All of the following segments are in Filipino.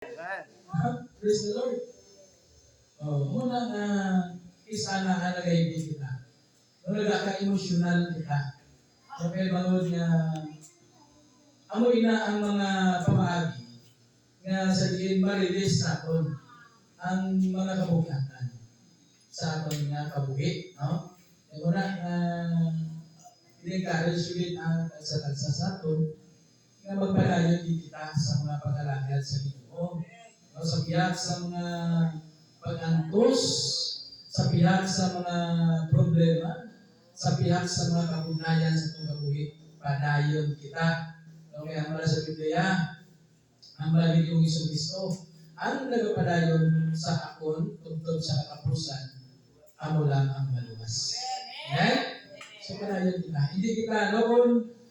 Praise the Lord. Muna nga isa na nalagay kita. Muna ka-emotional kita. Kaya bangod nga amo ina ang mga pamaagi nga sa diin ma-release naton ang mga kabugatan sa aton nga kabuhi, no? Kaya muna i-encourage ulit ang tagsa-tagsa sa aton nga magpadayon din kita sa mga pag-alagad sa Ginoo. No, sa biyak sa mga pag-antos, sa biyak sa mga problema, sa biyak sa mga kabugnayan sa itong kabuhi, padayon kita. No, kaya mula sa Biblia, ang balik yung Iso-Kristo, ang nagpadayon sa akon, tugtog sa katapusan, amo lang ang maluwas. Amen? So, padayon kita. Hindi kita, no,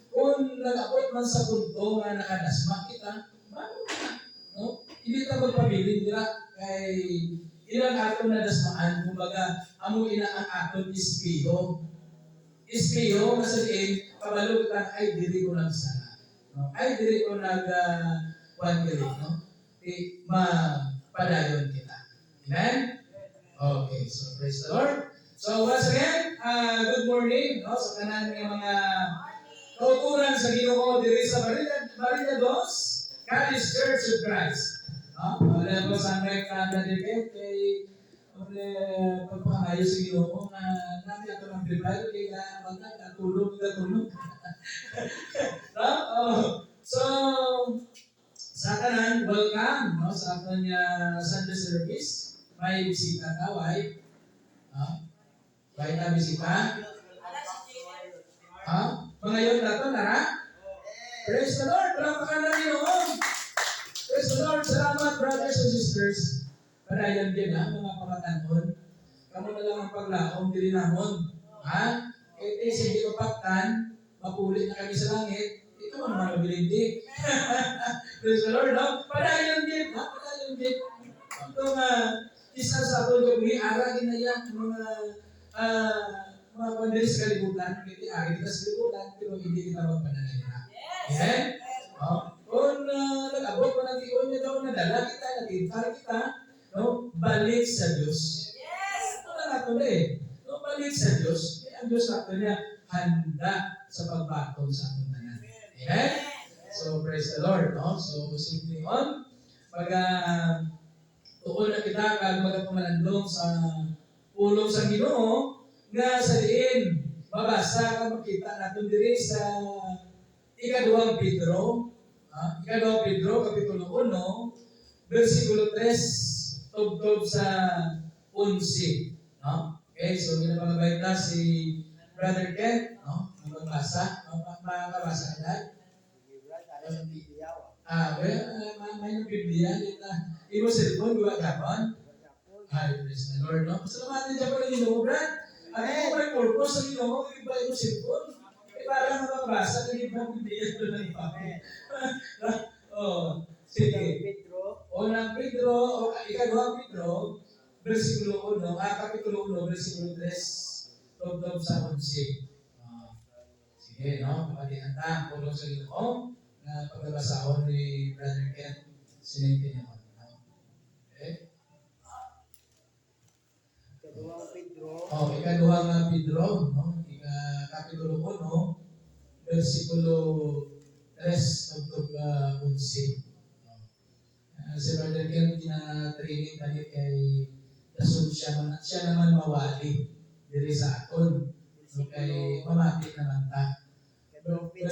kung nag-abot man sa punto nga nakadasma kita, bago kita. No? Hindi ka magpabilin nila kay ilang aton na dasmaan, kumbaga, amo ina ang aton ispiho. Ispiho, masabihin, kabalo kita, ay diri ko nagsala. No? Ay diri ko nag-one no? Mapadayon kita. Amen? Okay, so praise the Lord. So once again, good morning, no? Sa kanan ng mga kauturan sa Ginoo diri sa Barilla Dos, College Church of Christ. Wala po sa Amerika na dikit kay pagpakayo sa Ginoo na namin ako ng Bible kaya magkatulog. So, sa kanan, welcome, no? Sa aton Sunday service. May bisita ka, wife. May na bisita. Mga yun na ito, nara? Praise the Lord! Palakpakan na Ginoo! Praise the Lord! Salamat, brothers and sisters. Padayon din mga pamatanon. Kamu na lang ang paglaom, dili namon. Ito hindi ko paktan, mapulit na kami sa langit. Ito man naman mabilindi. Praise the Lord, no? Padayon din, padayon din. Ito isa sa ato gabi, aragin na yan, mga pandiri sa kalibutan, hindi kita sa kalibutan, pero hindi kita magpanalala. Amen? Kung nag-abot pa natin, kung niya daw nadala kita, natintar kita, no? Balik sa Diyos. Yes! Ito na nato na no? Balik sa Diyos. Ang Diyos nato niya, handa sa pagbatong sa ating tanan. Amen? So, praise the Lord. No? So, simply on, tuon na kita, kag magpamalandong sa pulong sa Ginoo, nga sa diin, mabasa ka makita natin diri sa ika-2 Pedro, Kapitulo 1, versikulo 3, tugtog sa 11. No? Okay, so ginapagabay na si Brother Ken, no? Magbasa, makabasa ka may Biblia, imo cellphone, gawa kapon. Ay, praise the Lord, no? Pasalamatan niya pa rin Ginoo, Brad. Ako may purpose sa Ginoo, iba imo cellphone. Para mababasa, hindi ba Biblia ito ng iba? Sige. Unang Pedro, ika-2 Pedro, versikulo 1, Kapitulo 1, versikulo 3, tugtog sa 11. Sige, no? Kapatihanda, pulong sa Ginoo, na pagbabasahon ni Brother Ken, sininti niya. Okay? Ika-2 Pedro, no? Kapitulo 1, versikulo 3, tugtog 11. Si Brother Ken, training kami kay Dasun siya naman mawali diri sa aton. So, kay mamati naman ta. Kapitulo 1,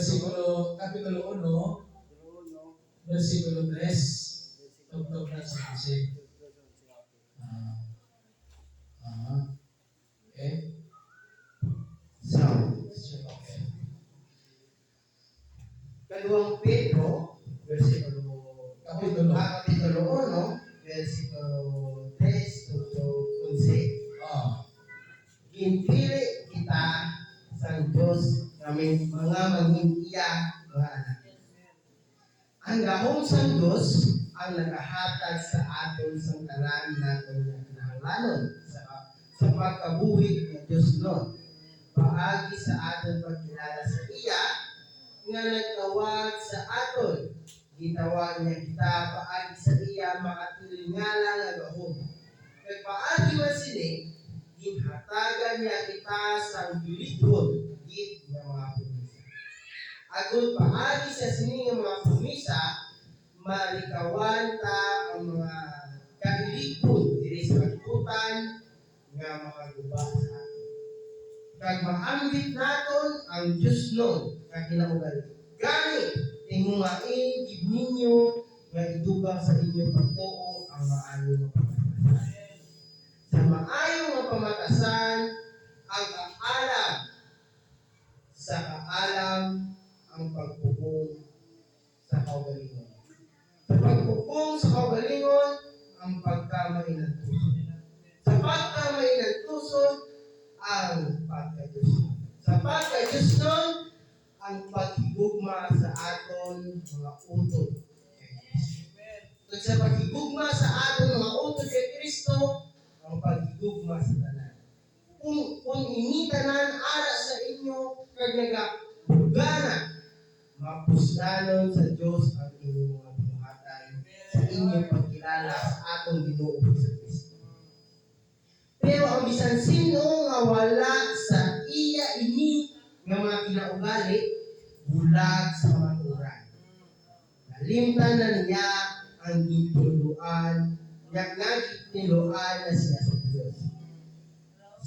versikulo 3, tugtog na sa 11. Okay? So, okay. Ika-2 Pedro, Kapitulo 1, versikulo 3 to 11. Ginpili kita sa Diyos kami mga maging-iya mga anak. Ang gahong sa Diyos ang nakahatag sa aton sa tanan natin na kinahanglanon sa pagkabuhi ng Diyos noon. Paagi sa aton pagkilala sa iya nga nagtawag sa aton Gitawag niya kita paagi sa iya makatilingala nga gahom. Kag paagi man sini, ginhatagan niya kita sa bilidron git nga mga pumisa. Agud paagi sa sini nga mga pumisa, malikawan ta ang mga kailipon diri sa kalibutan nga makaguba sa aton. Kag maambit naton ang Dios nun nga kinaugali. Gani tingungain gid ninyo nga idugang sa inyong pagtuo ang maayo nga pamatasan. Sa maayo nga pamatasan ang kaalam, sa kaalam ang pagpupong sa kaugalingon. Sa pagpupong sa kaugalingon ang pagkamay ng puso. Sa pagkamay ng puso ang pagka-Diyos. Sa pagka-Diyos nun, ang paghigugma sa aton mga utod. At sa paghigugma sa aton mga utod kay Kristo, ang paghigugma sa tanan. Kung ini tanan ara sa inyo, kag nagabugana, mapusdanon sa Diyos ang inyong mga buhatan sa inyong pagkilala sa atong Ginoo sa Kristo. Pero ang bisan sino nga wala sa iya ini nga mga kinaugali, bulag sa maturan. Nalimtanan niya ang gintuluan, nagtiluan na siya sa Diyos.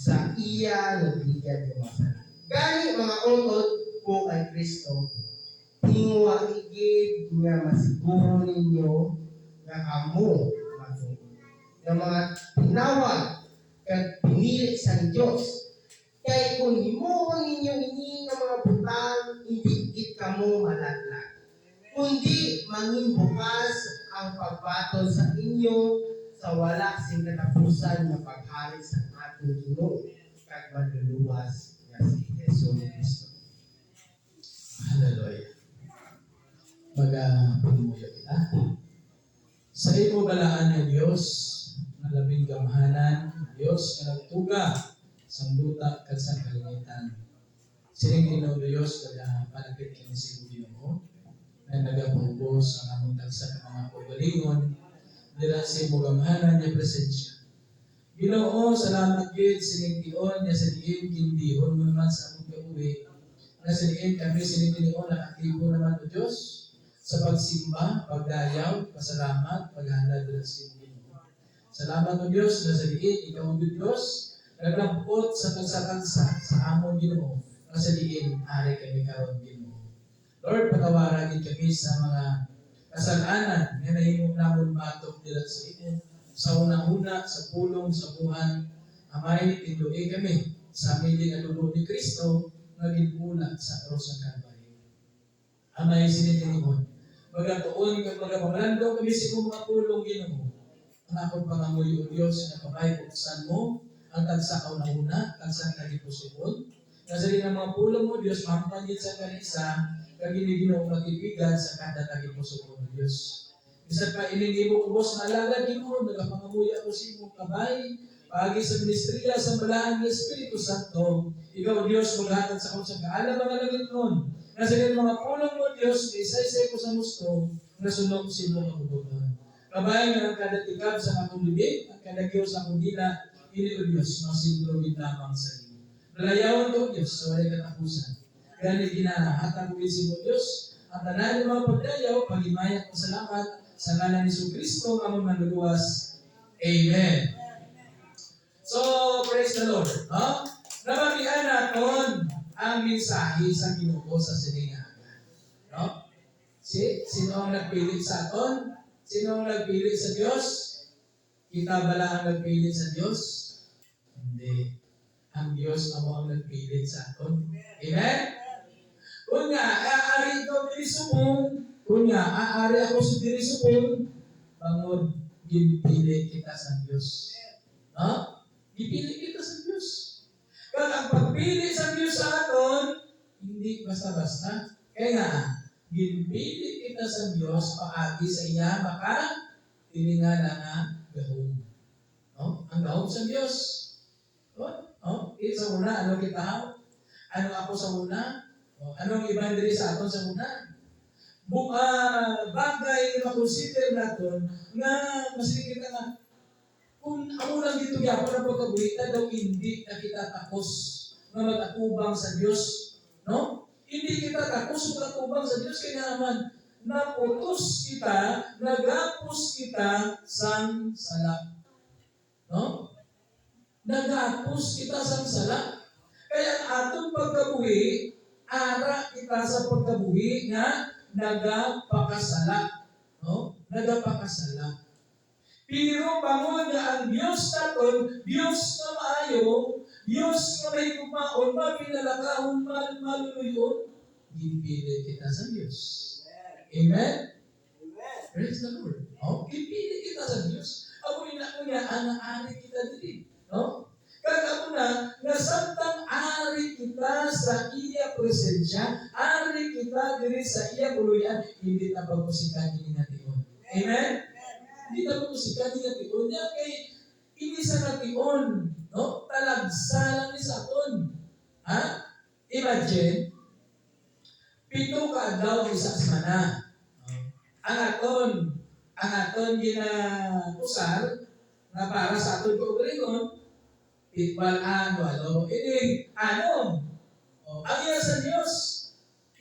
Sa iya nagligyan ng masala. Gani mga utod po kay Kristo, tingwa igid nga masiguro ninyo nga kamo matuon. Nga mga tinawag kag pinili sa Diyos. Kay kung himuon ninyo ini nga mga butang, hindi gid kamo malaglag. Kundi mangin bukas ang pagbaton sa inyo sa wala sing katapusan na paghari sa atong Ginoo kag maluluwas nga si Hesus Kristo. Hallelujah. Pag-pagmuyo kita. Sa imo balaan ng Diyos, na labing gamhanan, Diyos nga nagtuga sa duta kag sa kalingitan. Sining Ginoo Diyos kada palapit kini si Ginoo na nagapubos ang among tagsa ka mga kaugalingon dira sa imo gamhanan niya presensya. Ginoo, salamat gid sining dion niya sa diin kindihon mo naman sa among kauwi. Na sa diin kami sining dion na aktibo naman o Diyos sa pagsimba, pagdayaw, pasalamat, paghanda dira sa imo Ginoo. Salamat o Diyos na sa diin ikaw ang Diyos naglabot sa tagsa-tagsa sa among Ginoo. Na sa diin ari kami karon Ginoo. Lord, patawaran gid kami sa mga kasalanan nga nahimo namon batok dira sa imo. Sa una-una, sa pulong, sa buhan, amay tinduay kami sa aming alulo ni Kristo nga ginbulat sa krus ng Kalbaryo. Amay sinitinihon. Magatuon kag magapamalando kami sa imong mga pulong Ginoo. Ang akong pangamuyo o Diyos na kabay buksan mo ang tagsa kauna-una, tagsa kagipusuon. Kasi rin ang mga pulong mo, Diyos, mampagit sa kanisa, kag giniginaw magbibigan sa kada kagipusuon o Diyos. Bisan pa ining imo ubos na alagad Ginoo, nagapangamuya ko sa imong kabay, pagi sa ministeriya sa balaan ng Espiritu Santo, ikaw Diyos maghatag sa akong sa kaalam mga langit nun. Kasi rin mga pulong mo Diyos, isa-isa ko sa gusto, nasunod sa imong kabubuton. Kabay nga ang kada tikab sa akong bibig, ang kada kiyo sa akong dila, ini o Diyos, masinulogin lamang sa iyo. Nalayawan ko Diyos sa walay katapusan. Kaya ginahatag ko si mo Diyos, ang tanan ng mga pagdayaw, pag-imaya ko salamat sa ngalan ni Kristo, among manluluwas. Amen. So, praise the Lord. No? Nabagian natin ang mensahe sa Ginoo sa siningaga. No? Sino ang nagpilit sa aton? Sino ang nagpilit sa Diyos? Kita ba lang ang nagpilit sa Diyos? Hindi. Ang Diyos amo ang nagpilit sa aton. Amen? Kung nga, aari ikaw dirisupon, kung nga, aari ako sa dirisupon, bangod, ginpili kita sa Diyos. No? Gipili kita sa Diyos. Kaya ang pagpili sa Diyos sa aton, hindi basta-basta. Kaya nga, ginpili kita sa Diyos, paagi sa iya, maka, tiningala nga, gahom. No? Ang gahom sa Diyos. No? Sa una, ano kita? Ano ako sa una? Anong ibang diri sa aton sa una? bagay na makonsider natin nga masigit nga kung ako lang dito gyapon ang pagkabuhi daw hindi na kita takos nga mag-atubang sa Dios, no? Hindi kita takos nga atubang sa Dios kaya naman naputos kita, nagapos kita sang sala. No? Nagapos kita sang sala. Kaya ang atong pagkabuhi, ara kita sa pagkabuhi nga nagapakasala. No? Nagapakasala. Pero bangon nga ang Diyos naton, Diyos na maayo, Diyos na may kumaon, mapinalakahon, maluluyon, ginpili kita sa Diyos. Amen? Praise the Lord. Oh, ginpili kita sa Diyos. Ako niya, ana-ari kita din. No? Kaya ako nga santang ari kita sa iya presensya, ari kita diri sa iya buluyan, hindi na pagpusikan din natin. Amen? Hindi na pagpusikan din natin. Niya kay ini sa nation, no? Talagsalang ni sa aton. Ha? Imagine, 7 ka adlaw ang isa semana. Ang aton ginausar na para sa aton kaugalingon, walo. Ini, ano? Ang iya sa Diyos,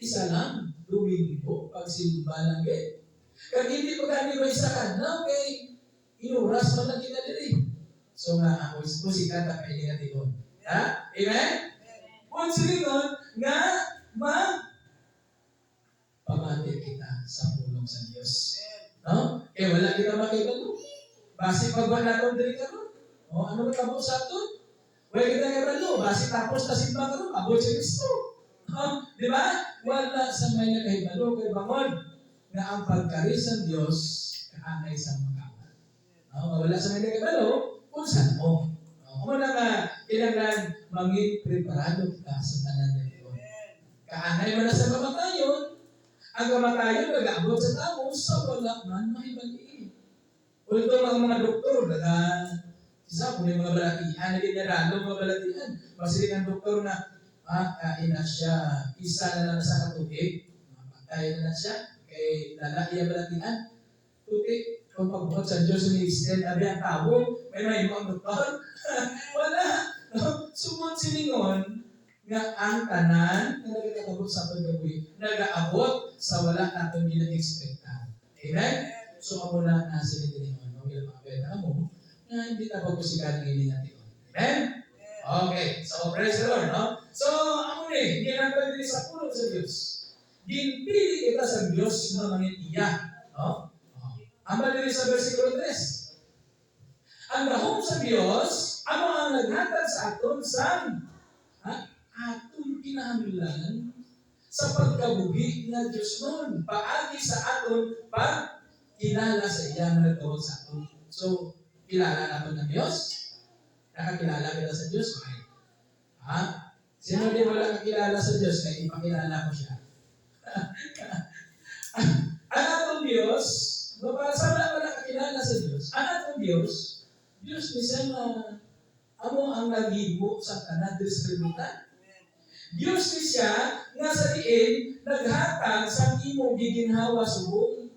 isa lang, Domingo, pagsimba lang kayo. Kag hindi pa gani ba isa kadlaw kay inuras man lang kita diri. So nga ako sikat ta kay nga tion. Ha? Amen? Kung silingon nga pamati kita sa pulong sa Dios. No? Eh wala kita makibalo. Base pagwa naton diri karon. Ano ka mo sa aton? Wala kita kabalo. Base tapos ta simba karon, abot si Kristo. Di ba? Wala sa may nakahibalo kay bangon nga ang pagkaris ng Diyos kaanay sa mga wala sa may nakahibalo kung saan mo. Kung na nga kailangan mangin preparado kita sa tanan ng Diyos. Kaanay mo na sa kamatayon, ang kamatayon nag-aabot sa tao sa wala man mahibaliin. Ulto mga doktor, isa kung may mga balatian, naging naralo mga balatian, masiling ang doktor na ina siya, isa na lang sa katubig, matay na siya, kay lalaki ang balatian, tuti, kung pagbuhat sa Diyos ni Israel, abi ang tao, may mga doktor, wala. Sumot silingon, nga ang tanan na nagkakabot sa paggabuhi, nag-aabot sa wala natin gina-expectan. Amen? So, ako na silingon, bilang mga beta mo, na hindi na pagkusikan ng ini natin. Amen? Okay. So, praise the Lord, no? So, ako hindi natin din sa pulong sa Diyos. Ginpili kita sa Diyos na mangitiya. No? Amba din sa versikulo 3. Ang dahong sa Diyos, ano ang naghatag sa aton sa aton kinahanglan sa pagkabuhi na Diyos noon. Paagi sa aton pagkilala sa iya na nagtawag sa aton. So, kilala natin ng Diyos? Nakakilala kita sa Diyos? Okay. Sino din wala kakilala sa Diyos? Kaya ipakilala ko siya. Ang atong Diyos, para sa wala kakilala sa Diyos, ang atong Diyos ni siya na ang naghibo sa tanan distributan. Diyos ni siya nga sa diin naghatag sa imo giginhawa subong.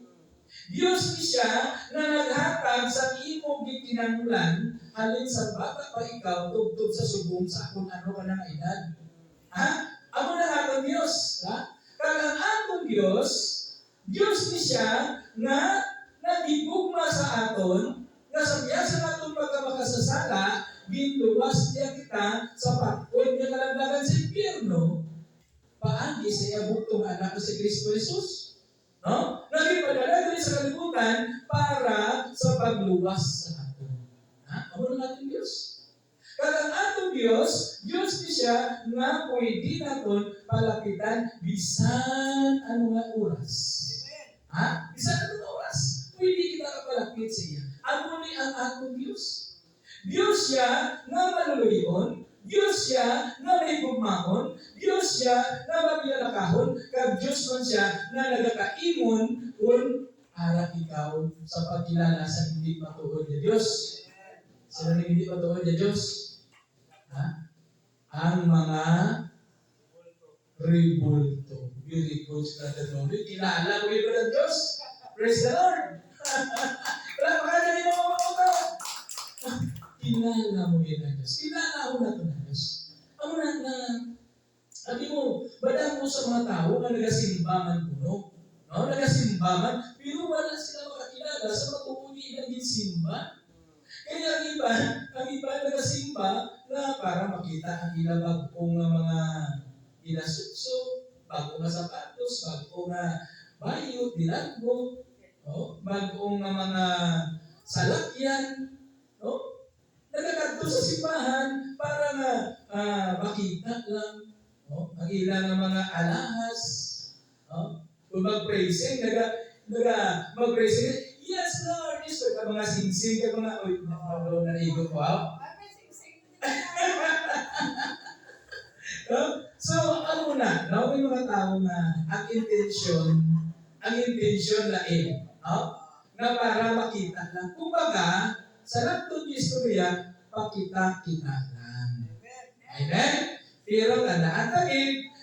Diyos ni siya na naghatag sa imo gikinahanglan halin sa bata pa ikaw tugtog sa subong sa kung ano ka na edad. Amo na atong Diyos. Kag ang atong Diyos ni siya nga nagigugma sa aton nga sa biya sa atong pagkamakasasala ginluwas niya kita sa pagod niya kalagdagan sa impyerno paagi sa iya buktong anak si Kristo Jesus. No? Nagpadala din sa kalibutan para sa pagluwas sa aton. Amo na natin Diyos. Kaya ang atong Diyos ni siya nga pwede naton palapitan bisan ano nga oras. Bisan ano nga oras. Pwede kita kapalapit sa iya. Amo ni ang atong Diyos. Diyos siya nga maluluyon, Diyos siya na may bugmahon, Diyos siya na mapinalakahon, kag Diyos man siya na nagakaimon kung harap ikaw sa pagkilala sa hindi matuod na Diyos. Sino na hindi matuod na Diyos? Ang mga ribulto. Very good, Brother Noli. Kilala mo yung Brother Diyos. Praise the Lord. Wala pa ka na rin mga mga. Kilala mo yun ng Diyos. Kilala ako na ito ng Diyos. Ako na, sabi mo, badang mo sa mga tao na nagasimbaman puno. No? Nagasimbaman, pero wala sila makakilala sa matuuni ng ginsimba. Kaya ang iba nagasimba na para makita ang ilang bagong mga inasukso, bagong sapatos, bagong bayot, dilagbo, no? Bagong mga salakyan, no? Nagkakadto sa simbahan para makita lang, no? Ang ilang mga alahas, no? Kung mag-praising, mag-praising, yes Lord, yes Lord, ang mga singsing, ang mga, naigot, wow. No? So, ano na, no? May mga tao na ang intensyon na no? Na para makita lang. Kumbaga, sa laptop ng istorya, pakita-kita lang. Amen? Pero tandaan tayo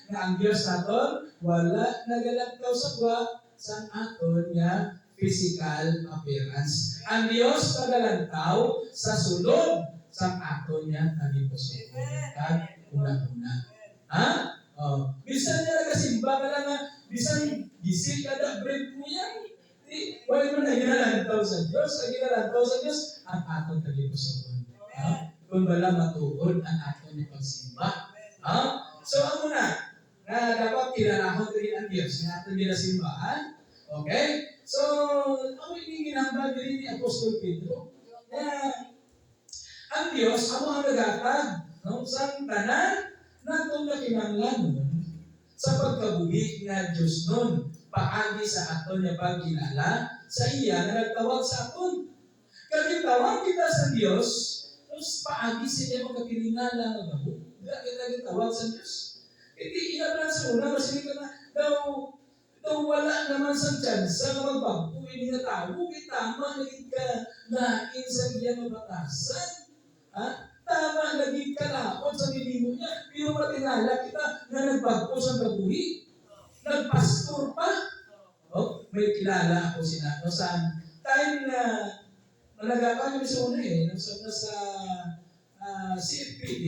na ang Diyos naton, wala nagalagtaw sa kwa sa aton niya physical appearance. Ang Diyos nagalantaw sa sulod sa aton niya nagipusok. At una-una. Ha? Oh. Bisan niya nagasimba ka lang bisan gising ka na bread mo yan. Wala mo na ginalantaw sa Diyos. Ang ginalantaw sa Diyos, ang aton nagipusok. Ha? Kung wala matuod ang aton ni pagsimba. Ha? So, ano na dapat kinalahon rin ang Diyos na aton ginasimbahan. Okay? So, ako yung ginambal din ni Apostol Pedro na ang Diyos, ako ang nagatag, no? Sa tanan na itong nakinanglan sa pagkabuhi nga Diyos nun, paagi sa aton niya pagkilala, sa iya na nagtawag sa aton. Kaya tawag kita sa Diyos, tapos paagi sa iya magkakilingala na gabo, kaya tawag sa Diyos. Hindi ilan sa una, masili ka na, daw wala naman sa tsansa na magbago, hindi na tao, tama, naging ka nain sa iya mabatasan. Ha? Tama, naging kalaot sa nilimo niya. Pero matinala kita na nagbago sa babuhi. Nagpastor pa. Oh, may kilala ako no, sa time na nalagapan kami sa una sa CFPD,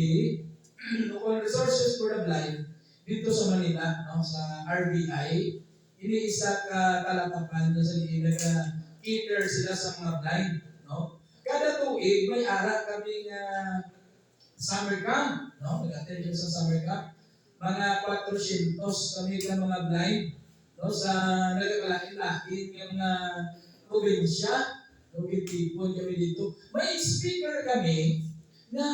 Local Resources for the Blind, dito sa Manila, no, sa RBI, iniisa ka kalatapan na sa nag-cater sila sa mga blind. No? Kada tuig, may ara kami summer camp. No? Nag-attend sa summer camp. Mga 400 kami ka mga blind. No? Sa nagkakalain-lain yung mga probinsya. Tipon kami dito. May speaker kami na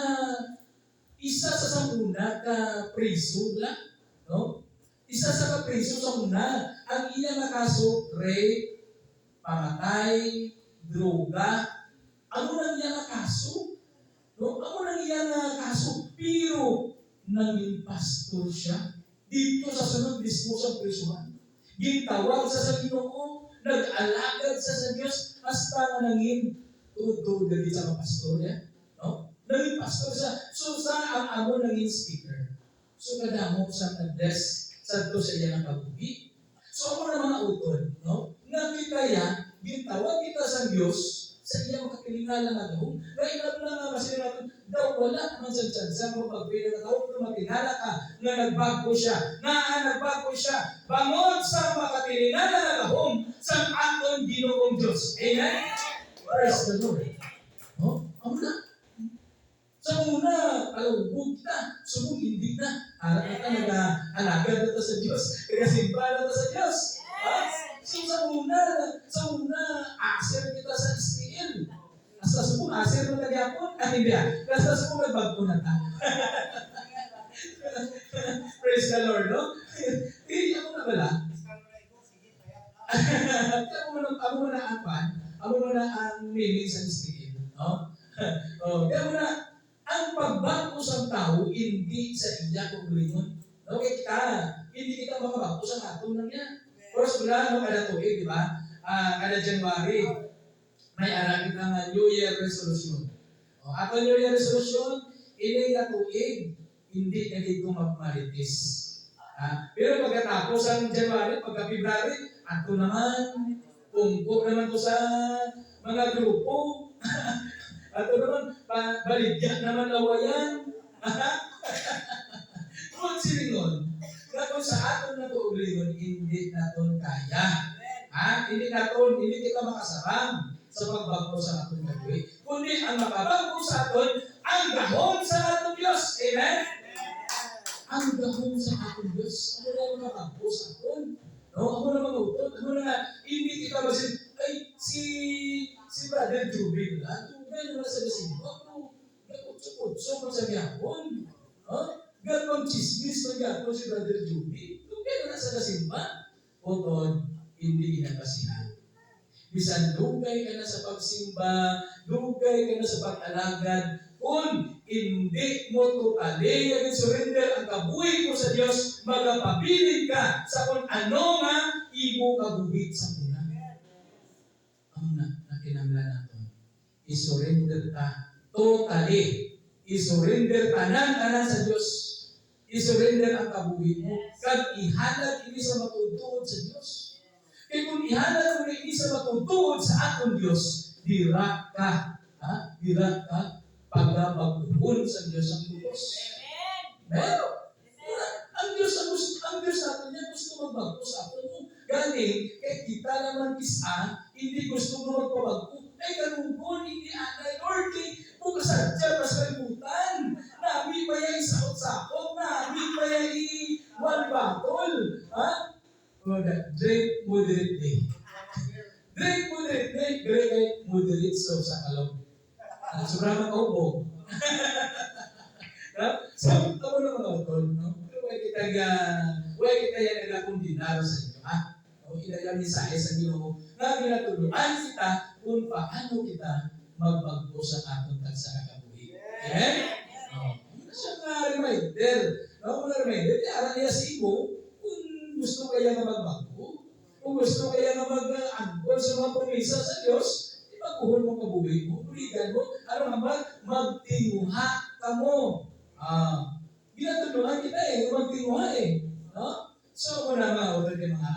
isa sa samuna ka priso lang. No? Isa sa kapriso sa una, ang iya na kaso, rape, pamatay, droga. Ano nang iya na kaso? No? Ano nang iya na kaso? Pero, naging pastor siya. Dito sa sunod mismo sa prisuhan. Gintawag sa Ginoo, nag-alagad sa Diyos, hasta na naging tuod-tuod dito sa pastor niya. No? Naging pastor siya. So, sa ang amo naging speaker. So, kadamo sa nag-bless sa ito sa iya ng pagbuhi. So, ako na mga utol, no? Nga kita yan, gintawag kita sa Diyos, sa iya makakilingala na daw, kaya ilan na nga kasi natin, daw wala naman sa tsansa mo pagpili na tao, pero matinala ka, nga nagbago siya, bangon sa makakilingala na daw, sa aton Ginoong Diyos. Amen? Praise the Lord. No? Ako na. Sa una, alawag na, subong hindi na. Harap na nag-alagad na sa Diyos. Kaya simba na sa Diyos. So sa una, aser kita sa Israel. Sa subong, aser mo nagyapon. Hindi Sa subong, nagbago na ta. Praise the Lord, no? Hindi ako na bala. Ako mo na ang meaning sa Israel. No? Kaya mo na, ang pagbago sa tao, hindi sa iya kung gawin. No, hindi kita makabago sa aton lang yan. First, wala, no, kada tuig, di ba? Kada January, may aragin ng New Year Resolution. Ato New Year Resolution, ini nga tuig, hindi na dito magmaritis. Pero pagkatapos ang January, pagka-February, ato naman, pungko naman to sa mga grupo. Ato naman, baligya naman awayan. Kung silingon, na kung sa aton na to ulingon, hindi naton kaya. Hindi kita makasarang sa pagbago sa aton gagawin. Kundi ang makabago sa aton, ang gahon sa aton Diyos. Amen? Ang gahon sa aton Diyos. Ano na yung makabago sa aton? No? Ako na mga utod. Ano na, hindi kita masin, ay, si Brother Jubil, tugay na sa gasimba, nakutso-kutso mo sa gahon. Gano'ng chismis na gano'n si Brother Jubil. Tugay na sa gasimba. Utod, hindi inagasihan. Bisan lugay ka na sa pagsimba, lugay ka na sa pag-alagad, kung hindi mo totally surrender ang kabuhi mo sa Diyos, magapabilin ka sa kung ano nga imo kabuhi sa una. Ang nakinanglan natin, isurrender ka totally. Isurrender tanan sa Diyos. Isurrender ang kabuhi mo. Kag ihalad ini sa matutuod sa Diyos. Kaya kung ihalad mo ini sa matutuod sa atong Diyos, dira ka pagpagpuhon sa Diyos ang Diyos. Pero, ang Diyos natin niya gusto magbago sa atin mo. Galing, kaya kita naman isa, hindi gusto mo magpabago. Ay, kanugon, hindi anay, Lord, kung kasadya, mas kalimutan. Nabi pa yung isakot-sakot, nabi pa yung one battle. Drink moderately. Drink moderately, drink moderate so sa kalong. Sobrang makaubo. So, ako na mga utol, no? Pero huwag kita yan nagkakundinaro sa inyo, O ilagang mensahe sa Ginoo na ginatuluan kita kung paano kita magbago sa atong tagsakabuhi. Amen? Ano siyang reminder? Mga reminder, aral niya sa imo kung gusto kaya na magbago, kung gusto kaya na mag-anggol sa mga promesa sa Diyos, ipaguhon mo kabuhi mo, uligan mo, magtinguha ka mo. Ginatuluan kita magtinguha no? So, ako na mga utol ng mga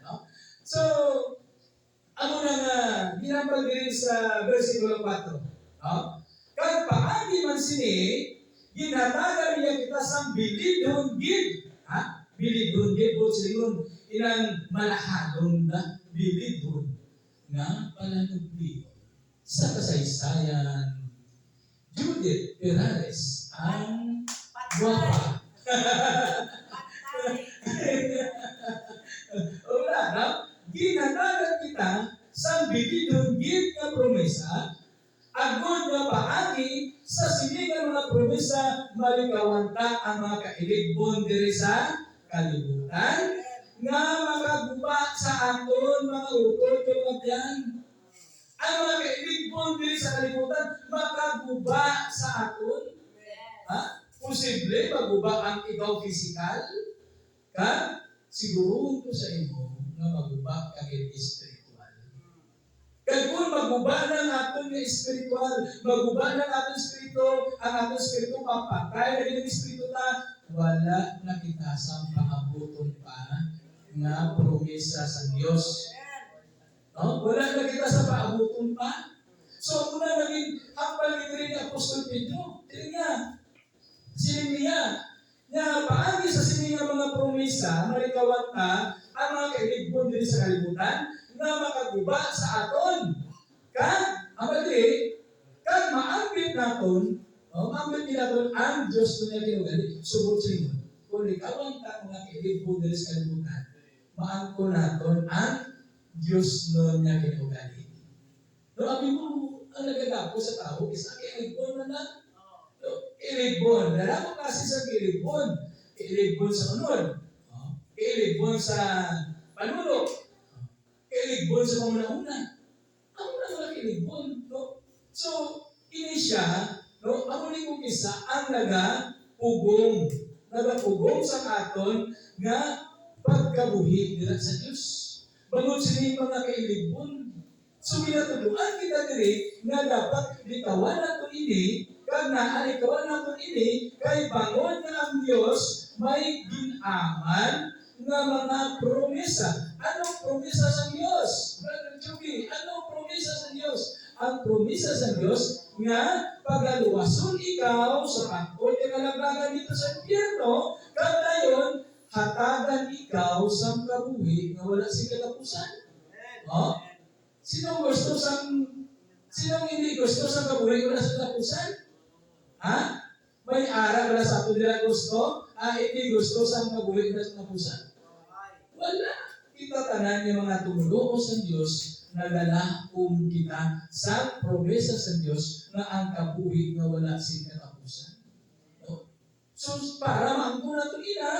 no? So, ako na nga, ginambal din sa versikulo 4. No? Kag paagi man sini, ginatagan niya kita sa bilidhon gid. Bilidhon gid po silingon, inang malahalong na bilidhon nga palanugbi sa kasaysayan. Judith Perales ang guwapa. Wala, no? Ginatagan kita sa bilidhon gid nga promesa, agod nga paagi sa sinigang mga promesa, malikawanta ang mga kailigbon diri sa kalibutan, nga makaguba sa aton mga utol kagabyan. Ang mga kailigbon diri sa kalibutan, makaguba sa aton. Posible maguba ang ikaw physical, siguro ko sa imo nga maguba kagit spiritual. Kaya kung maguba ng aton nga spiritual, maguba ng aton spirito, ang aton spirito mapatay na yung spirito na wala na kita sa paabuton pa nga promesa sa Diyos. No? Wala na kita sa paabuton pa. So, muna naging hapal ni Apostol Pedro. Siling niya, nga paagi sa sininga mga promesa, malikawanta, ang mga kailigbon din sa kalibutan, na makaguba sa aton. Maambit naton, maambit naton ang Diyos na niya kinugali, subot sa inyo. Kung likawanta mga kailigbon din sa kalibutan, maangko naton ang Diyos na niya kinugali. No, abi mo, ang nagagapo sa tao, isa kailigbon na na. Kiligbon. Nalako kasi sa kiligbon. Kiligbon sa unod. Kiligbon sa panulo. Kiligbon sa pamuna-una. Ako na mga kiligbon. No? So, ini siya, no? Ako ni kong isa ang nagapugong. Nagapugong sa aton nga pagkabuhi nila sa Diyos. Bangod sila mga kiligbon. So, minatuluan kita diri nga dapat litawan nato ini kag naanikawan naton ini kay bangod nga ang Dios may ginaman nga mga promesa. Anong promesa sa Dios? Brother Chucky, anong promesa sa Dios? Ang promesa sa Dios nga pagaluwason ikaw sa pagod nga kalaglagan dito sa impyerno, kag dayon hatagan ikaw sa kabuhi nga wala sing katapusan. Oh? Sinong hindi gusto sa kabuhi wala sa katapusan? Ha? May ara wala sa ato nila gusto? Hindi gusto sa kabuhi wala sa katapusan? Wala. Kita tanan yung mga tumulo sa Diyos nagalahom kita sa promesa sa Diyos na ang kabuhi nga wala sing katapusan. No? So, para maangko na ito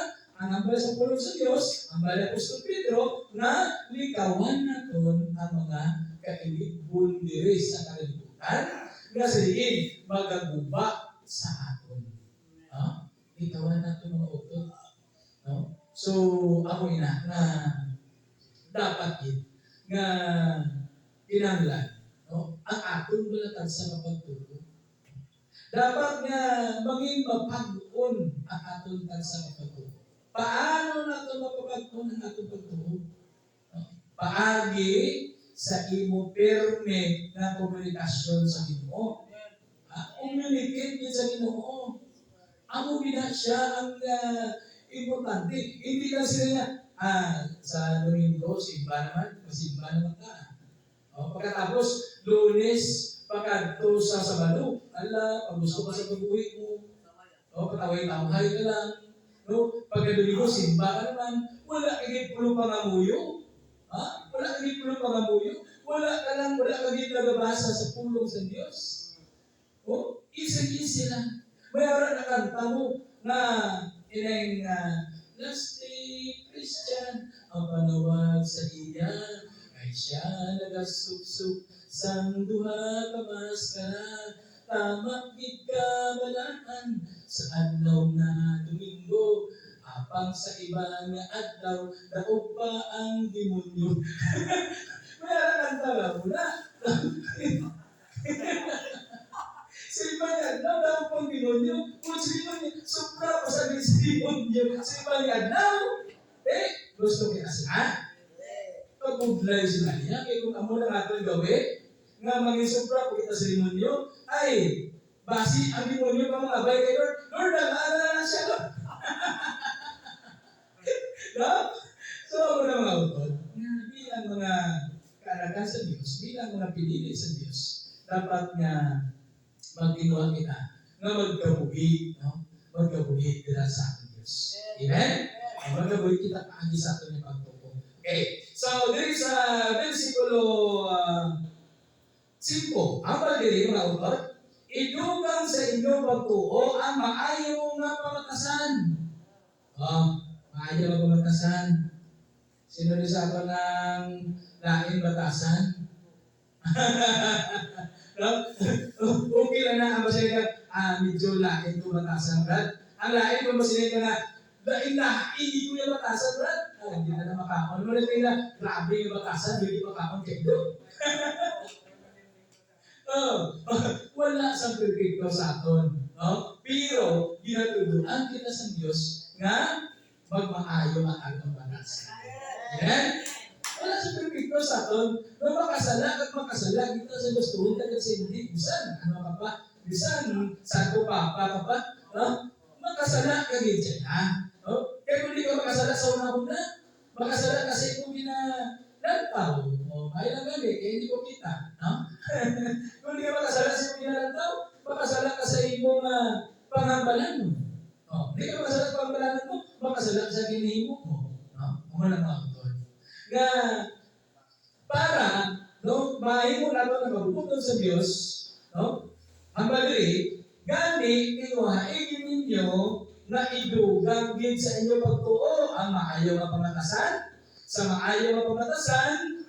ang hambal sa pulong sa Diyos, ang bali Apostol Pedro, na likawan naton ang mga kailibon diri sa kalibutan, nga saliin magaguba sa aton. Likawan naton mga utot. No? So, ako ina na dapat yun nga kinahanglan, no? Ang aton balatag sa mapagtuto. Dapat nga maging mapag-on ang aton sa mapagtuto. Paano nato mapapag-on ang aton pagtuto? No? Paagi sa imo perme na komunikasyon sa Ginoo. Communicate din sa Ginoo. Amo gina siya ang importante. Hindi lang sila niya, sa Domingo, simba naman ka. Pagkatapos, Lunes, pagkadto sa Sabado, pag gusto ka sa pag-uwi mo, pataway-tawhay ka lang. Pagka-Domingo, simba ka naman, wala kagit pulo pangamuyo. Wala kagit pulo pangamuyo. Wala kagit nagabasa sa pulong sa Diyos. Easy lang. Mayroon na kanta mo na ineng Lasting Christian ang panawag sa iya ay siya nagasuksuk sang duha ka maskara tama gid ka balaan sa adlaw na Domingo apang sa iba nga adlaw daog pa ang demonyo. Mayroon na kanta ba muna? Sa iba niya, daw pang demonyo. Kung sa niya, supra pa sa demonyo. Sa iba niya, gusto kaya sila. Pag-ublay sila niya. Kaya kung amo na natin gawin, nga mangin supra po kita sa demonyo, ay, basi ang demonyo pa mga abay kay Lord. Lord, nag-aalala na siya, Lord. No? So, ako na mga utod, bilang mga kaanagan sa Diyos, bilang mga pinili sa Diyos, dapat nga magkinuha kita na magkabuhi, no? Magkabuhi kita sa ating Diyos. Amen? Magkabuhi kita paagi sa ating pagtuto. Okay. So, diri sa versikulo 5, ang pagdiri mga autor, idugang sa inyong pagtuo ang maayo nga pamatasan. Maayo nga pamatasan. Sino rin sa ako ng laing batasan? Okay lang na ang basahin ka, medyo lain ito batasan, Brad. Ang lain kung basahin ka na, hindi ko yung batasan, Brad. Hindi na makakon. Ano rin na, grabe yung batasan, hindi makakon kayo. Wala sa perfecto sa aton. Pero, ginatuduan kita sa Diyos nga magmaayo ang atong batasan. Amen? Wala sa perfecto sa aton. Nung makasala kita sa gusto, kita sa hindi. Bisan, ano ka pa? Bisan, saan ko pa ka pa? Makasala ka din siya. Kaya kung di ka makasala sa una-una, makasala kasi kung ginalagtaw. Ay lang gabi, kaya hindi ko kita. Kung di ka makasala sa kung ginalagtaw, makasala ka sa imong pangambalan mo. Hindi ka makasala sa pangambalan mo, makasala ka sa ginihimo mo. Umalang ako doon. Nga, para, mahimo nato na magbukod sa Diyos, ang badiri, gani, kinuhain ninyo na idugang din sa inyo pagtuo ang maayaw na pamatasan. Sa maayaw na pamatasan,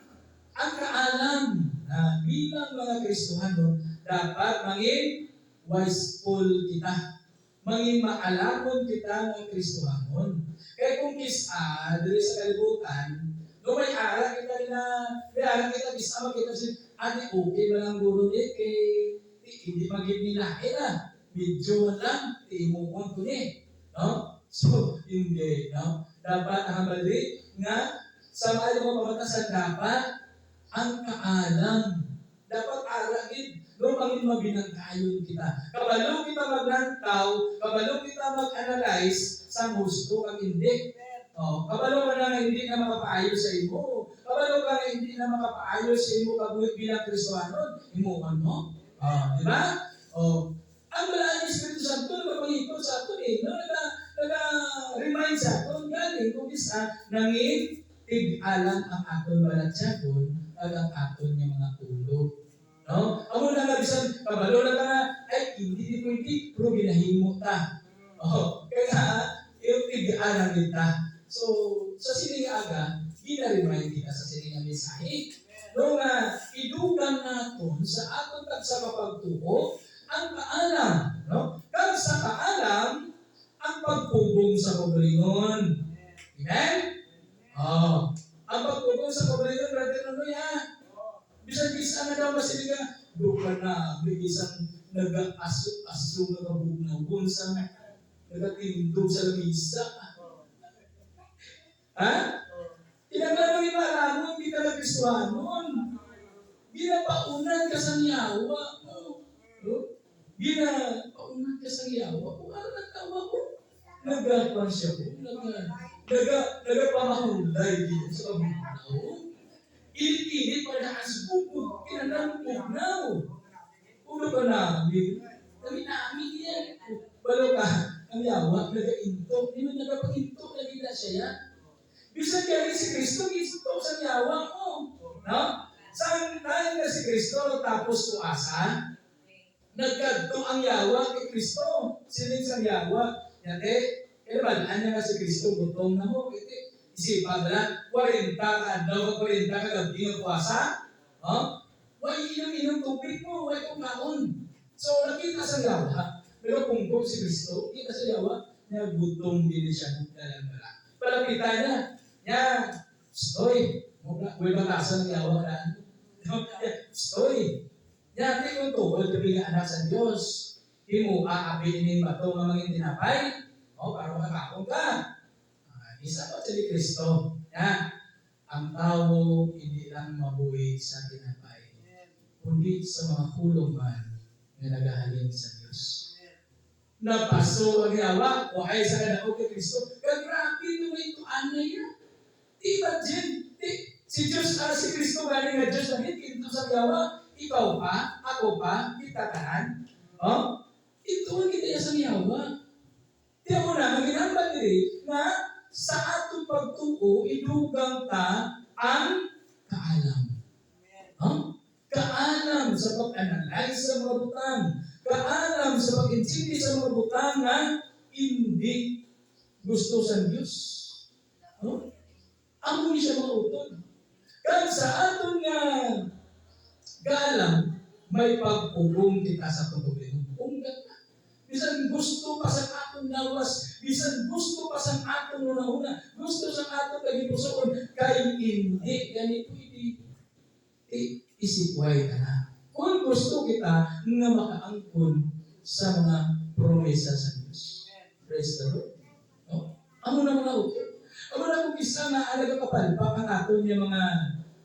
ang kaalam na bilang mga Kristohano, dapat maging wiseful kita. Maging maalamon kita ng Kristohanon. Kaya kung kisa, dali sa kalibutan, no may ara kita kisa makita siya, okay ba lang guro niya, hindi maging ninahin medyo lang, timuon ko ni. No? So, hindi. No? Dapat ang bali nga sa mga pamatasan dapat ang kaalam. Dapat aragin. No, mangin mabinangkayon kita. Kabalo kita maglantaw, kabalo kita mag-analyze sa gusto kang hindi. Oh, kabalo ka na hindi na makapaayo sa imo. Kabalo ka na hindi na makapaayo sa imo kabuhi bilang Kristohanon. Imukan mo. Di ba? Oh, ang malaan ng Espiritu Santo, nagpapahipon sa ato eh. No, nag-remind sa ato, galing kung isa, nangin, tig-alan ang aton balatsyakon, ang aton niya mga tulog. No? Amo na nga bisan kabalo na nga ay hindi di pwede pero ginahimo ta. Oh, kaya yung tig-alan kita. So sa sining aga, gina-remind kita sa sining mensahe. No nga idugang naton sa aton sa mapagtuo ang kaalam, no? Kag sa kaalam ang pagpugong sa paglingon. Amen? Oh, ang pagpugong sa paglingon brother ano ya? Bisan-bisa na daw masiliga, doon na, may isang nag-aso na kabugnaw, sa nag-atindog sa lamisa. Ha? Tinaglan mo yung maramo, hindi ka nag-Kristohanon. Ginapaunan ka sa niyawa mo. Ginapaunan ka sa niyawa mo. Ano nagtawa ko? Nagapan siya ko. Nagapamahulay dito sa kabugnaw. Ilit-ilit pa na as bubog, kinanambog na. Ulo ka namin. Kami namin yan. Balo ka, ang yawa, nag-ainto. Hindi mo nagapag-into, nagila siya yan. Bisa kaya si Kristo, ito sa yawa mo. No? Saan tayo na si Kristo, tapos kuasa? Nagkadto ang yawa kay Kristo. Siling sa yawa. Yate, kaya ba, niya nga si Kristo, gutong na mo. Isipan na, 40 ka daw, 40 ka gabi ng puwasa. Why inom tubig mo, why kumaon. So, nakita sa yawa, pero kung si Kristo, kita sa yawa, niya gutong din siya dalang-dala. Palapitan niya, stoy, huwag makasa ng yawa na. Stoy, niya, di kong tuwal, gabi nga anak sa Diyos. Himu, aabinin yung bato ng mga tinapay, para makakakong ka. Isa pa si Kristo. Ang tao hindi lang mabuhay sa tinapay, kundi sa mga kulungan na nagahalin sa Diyos. Napaso ang yawa, o ay sa kanaog kay Kristo, kagrabe ito na ito, anay yan. Diba dyan? Si Diyos, si Kristo galing na Diyos na ito sa yawa, ikaw pa, ako pa, kita tahan. Ito ang kita sa yawa. Tiyan mo na, maginambal nila na sa atong pagtuo, idugang ta ang kaalam. Kaalam sa pag-analyze sa mga butang. Kaalam sa pag-intindi sa mga butang na hindi gusto sa Diyos. Amo siya mga utod. Kaya sa atong kaalam, may pagpugong kita sa pagpugong. Bisan gusto pa sa atong lawas, bisan gusto pa sa atong una-una, gusto sa atong kagipusoon, kay hindi ganito isipway ka na. Kung gusto kita nga makaangkon sa mga promesa sa Diyos. Praise the Lord. Amo na mga utod. Amo na kung isa na nagkakapalpak ang atong mga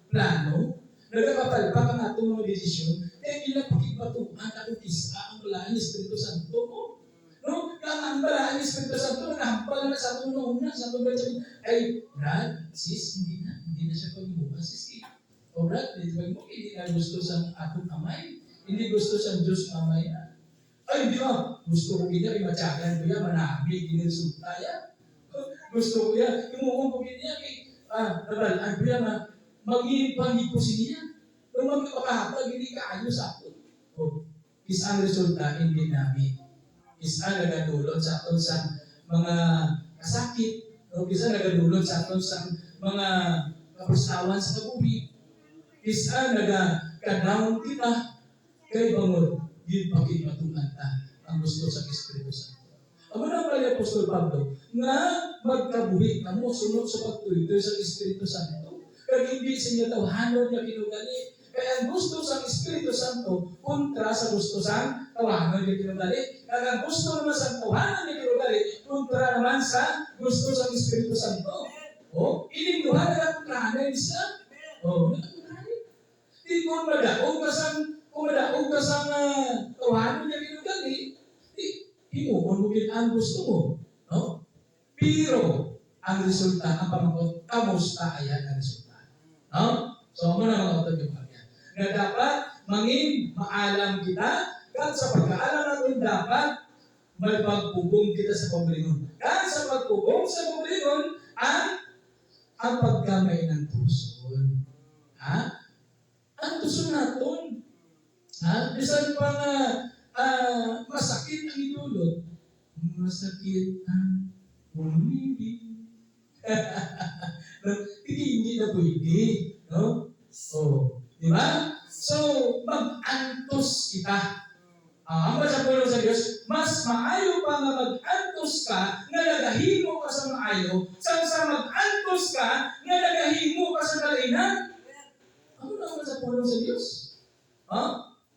plano, nagkakapalpak ang atong mga desisyon, kaya ginapakipatuhan atong kisa ang balaan ni Espiritu Santo mo. No? Kaya ang balaan ni Espiritu Santo, nakahampal na sa atong una, sa atong sabihin, ay, Brad, sis, hindi na siya pagbubukas, sis. O Brad, hindi na gusto sa atong amay, hindi gusto sa Diyos amay na. Ay, hindi ba? Gusto ko kita, imatsakan ko yan, manahami, ginilsulta yan. Gusto ko yan, imuong ko yan, nabalaan ko yan, magpanghipusin niya. Kung magpakahapag, hindi ka ayos ako. Isang resulta, hindi namin. Isang nagadulot sa aton sa mga kasakit. Isang nagadulot sa aton sa mga kapustawan sa kabuhi. Isang nagkadaon kita. Kay bangod, yun pagkipatunan ta ang gusto sa Espiritu Santo. Ang mga pala Apostol Pablo, nga magkabuhi na mo sunod sa pagtuloy sa Espiritu Santo. Kaya hindi sa inyo tawhanon niya kinugali. Kaya ang gusto sa Espiritu Santo kontra sa gusto sa tawanan ni kinugali. Kaya ang gusto naman sa tawanan ni kinugali kontra naman sa gusto sa Espiritu Santo. O, ininduhan na kontrahan isa. O, di ko madaog ka sa tawanan ni kinugali. Himuon mo ang gusto mo. No? Pero, ang resulta, ang pamangkot, kamusta ayan ang resulta. No? So, ano na mga yung pagyan? Na dapat mangin maalam kita, kan sa pagkaalam natin dapat may pagpugong kita sa paglingon. Kan sa pagpugong sa paglingon, ang pagkamay ng tuson. Ha? Ang tuson natin. Ha? Bisan pa nga masakit ang idulot. Masakit ang umibig. Hindi na pwede. No? So, di ba? So, mag-antos kita. Ang sa pulong sa Diyos, mas maayo pa nga mag-antos ka nga nagahimo ka sa maayo sa mag-antos ka nga nagahimo ka sa kalinan. Ano na sa pulong sa Diyos?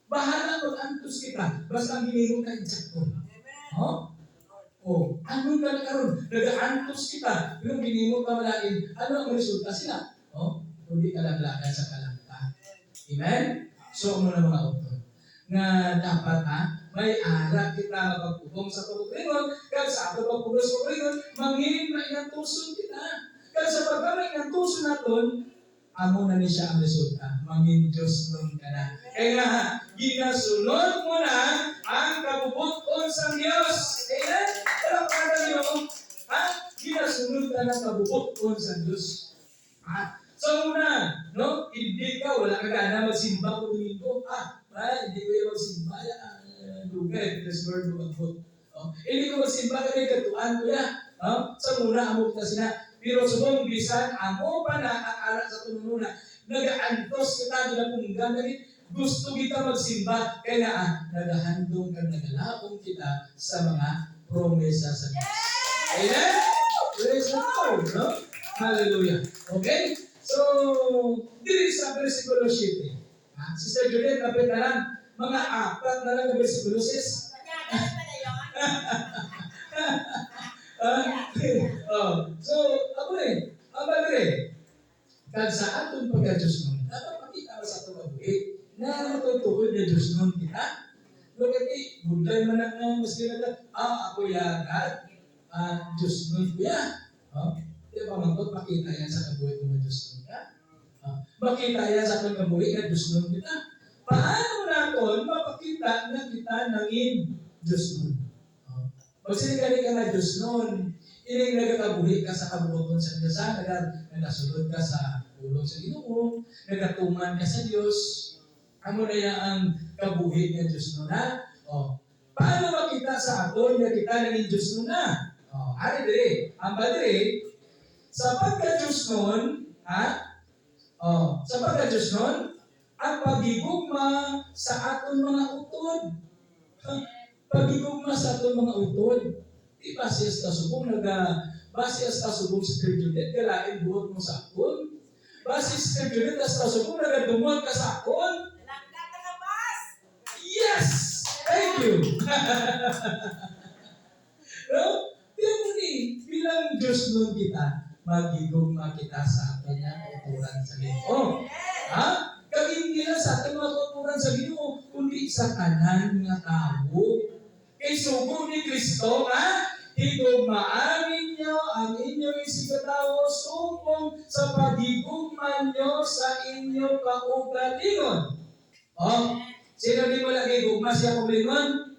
Bahala mag-antos kita. Basta ang giniro ka insakto. Ano ka na karon? Nag-antos kita. Pero giniro ka malain. Ano ang resulta sila? Hindi ka laglagan sa kalangka. Amen? So, ano na mga auto? Nga dapat may ara kita mapagpugong sa pagpuglingon, kaya sa ato pagpugong sa pagpuglingon, mangin na inantuson kita. Kaya sa pagkamay inantuson natin, amo na ni siya ang resulta. Mangin Diyos nun ka na. Kaya nga, ginasunod mo na ang kabubuton sa Diyos. Amen? Pero para nyo, ginasunod ka na kabubuton sa Diyos. So muna, no? Hindi ka, wala ka gana magsimba ko domingo. Hindi ko yung magsimba. Dugay, this word mo magbot. Hindi ko magsimba ka rin katuan ko ya. Sa muna, amo kita sila. Pero subong bisan, amo pa na ang alat sa tunununa. Nag-aantos kita na punggan na rin. Gusto kita magsimba. Kaya nagahandong ka, nagalabong kita sa mga promesa sa Diyos. Amen? Praise the Lord, no? Hallelujah. Okay? So, dili sa versikulo 7. Sister Juliet, kapit na lang. Mga 4 na lang na versikulo 6. So, ako ang bagay, kag sa atong pagka-Diyos nun, dapat makita ka sa atong kabuhi na matutuod na Diyos nun kita. Look at it, buday man na mas kinagad, ako yagad, Diyos nun ko yan. Di ba mangkot, makita yan sa kabuhi ko na Diyos nun ka? Makita yan sa atong kabuhi na Diyos nun kita. Paano natin mapakita na kita nangin Diyos nun? Magsinikali ka na Diyos nun, ining nagkakabuhi ka sa kabuoton sa Diyos, nagasunod ka sa ulong sa Ginoo, nagatuman ka sa Diyos, amo na yan ang kabuhi ng Diyos nun na. Paano makita sa aton na kita nangin Diyos nun na? Ari dire, ang badire, sa pagka-Diyos nun, sa pagka-Diyos nun, ang pagigugma sa aton mga utod. Pagigugma sa aton mga utod. Di ba siya sa subong base sa subong si Juliet, kalain buot mo sa akon. Base si Juliet, sa subong nagadumon ka sa akon. Yes! Thank you! No? Bilang Diyos nun kita, magigugma kita sa aton niya uturan sa Ginoo. Kag hindi na sa aton mga uturan sa Ginoo, kundi sa tanan nga tao. Kay sugo ni Kristo, higugmaan ninyo ang inyong isigatawo subong sa pagigugman nyo sa inyong kaugalingon. Sino di mo lagi gugma siya kaugalingon?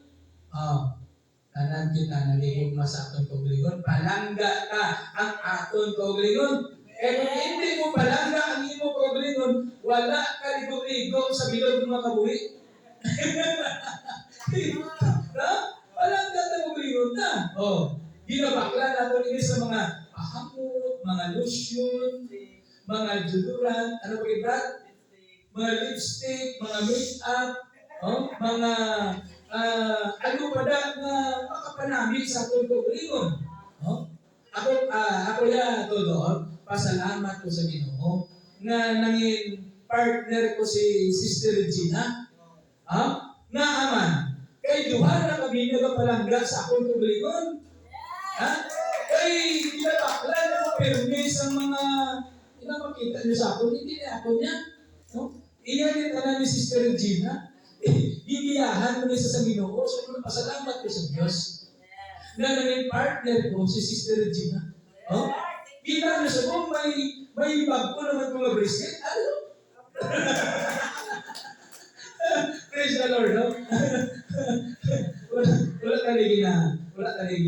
Tanan kita nagigugma sa aton kaugalingon. Palangga ka ang aton kaugalingon. Kung hindi mo palangga ang imo kaugalingon, wala ka ligo-ligo sa bilog ng mga kabuhi. Palangga na kaugalingon na. Ginabakla natin ini sa mga pahamot, mga lotion, mga deodorant, ano ba iba? Mga lipstick, mga make-up, mga ano pa na makapanamit sa atong kaugalingon. Ako ya todo, pasalamat ko sa Ginoo nga nangin partner ko si Sister Regina. Ha? Naaman. Kay duha na kami nagapalangga sa akong tulingon. Ha? Kay ginabakla na mo permis ang mga makita niyo sa akin, hindi na ako niya. No? Iyan din na ni Sister Regina. Gigiyahan mo niya sa Ginoo. So, pasalamat ko sa Diyos. Na naging partner ko si Sister Regina. Oh? Kita niyo sa kung may bag ko naman mga bracelet. Ano? Praise the Lord, no? wala talaga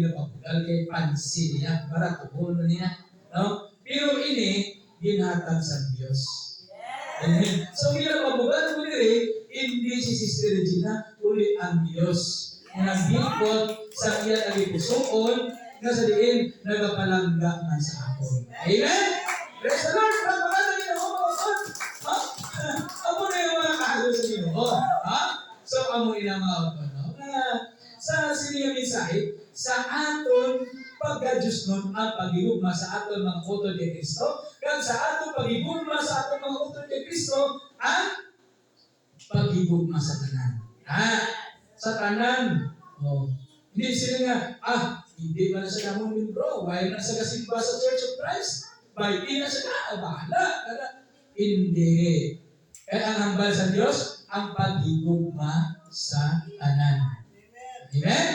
na papugal kay pansin niya para tukunan niya, no? Pero ini ginhatag sa Diyos. Amen. So ginapabugal mo diri hindi si Sister Regina uli ang Diyos na nagbikot sa iya nagipusoon nga sa diin nagapalangga man sa akon. Amen. Praise the Lord. Pagpakala niyo ako mga ha? Amo na yung mga kahalo sa Ginoo. Ha? So, amo ina mga utod. No? Sa siniya mensahe, sa aton pagka-Diyos nun ang pagigugma sa aton mga utod kay Kristo, kag sa aton pagigugma sa aton mga utod kay Kristo, ang pagigugma sa tanan. Ha? Sa tanan. Oh. Hindi sila nga, hindi ba na sa namong membro? Why na sa kasimba sa Church of Christ? Why di na siya? Bahala. Hindi. Kaya ang hambal sa Diyos, ang paghigugma sa tanan. Amen?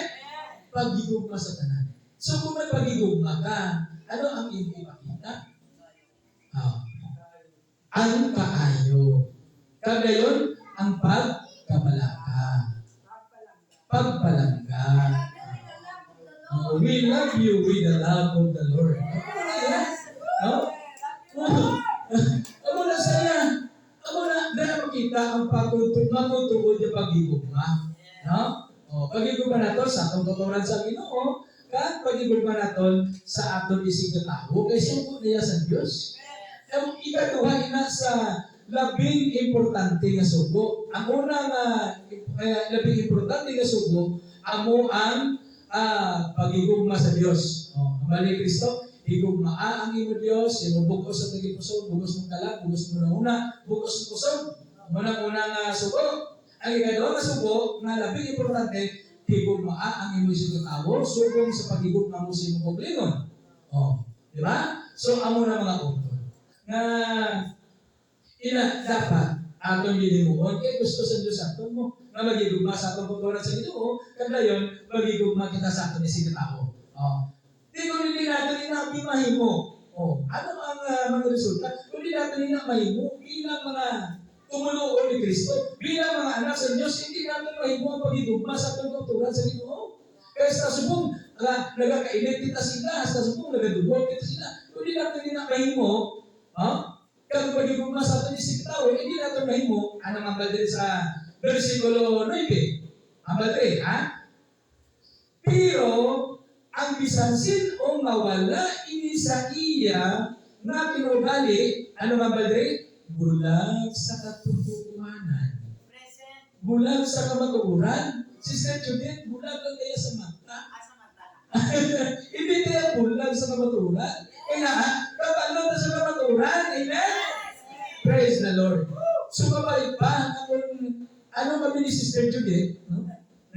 Paghigugma sa tanan. So kung may paghigugma ka, ano ang ipakita? Ang kaayo. Kagayon, ang pagkamalaka. Pagpalangga. We love you with the love of the Lord. No? Amo na saya. Amo na makita ang pagtutuod yung pagigugma. No? Pagigugma nato sa atong tuturan sa Ginoo, kan pagigugma nato sa atong isig na tao, kay suko niya sa Dios. Ikaduha ina sa labing importante nga sugo. Ang una nga labing importante nga sugo, amo ang pagigugma sa Dios. Bali Kristo, higugmaa ang imo Dios, imo bugos sa tagipusog, bugos mo kalag, bugos mo una, bugos mo kusog. Una nga sugo. Ang ikaduha nga sugo, nga labing importante, higugmaa ang imo isig tawo, sugong sa pagigugma mo sa imo koglingon. Di ba? So amo na mga utod. Nga dapat atong gilimuon, kaya gusto sa Diyos ato mo, na magigugma sa atong pagkawalan sa Ginoo, kada yon magigugma kita sa atong isig tao. Di kung hindi natin inabi mahimo. Ano ang mga resulta? Kung hindi natin mahimo, bilang mga tumuluon ni Kristo, bilang mga anak sa Diyos, hindi natin mahimo ang pagigugma sa atong pagkawalan sa Ginoo. Kaya sa subong, nagkakainit kita sila, sa subong, nagadugod kita sila. Kung hindi natin mahimo, kung pagigugma sa atin isip tao, hindi natin mahimo, ano ang badre sa versikulo 9. Ang badre, Pero, ang bisansin o mawala ini sa iya na kinugali, ano ang badre? Bulag sa katutuhanan. Bulag sa kamatuuran. Sister Judith, bulag lang kaya sa mata. Hindi kaya bulag sa kamatuuran. Kaya kapalo na sa kamatuuran. Amen? Praise the Lord. So kapag pa, ano kami ni Sister Judith,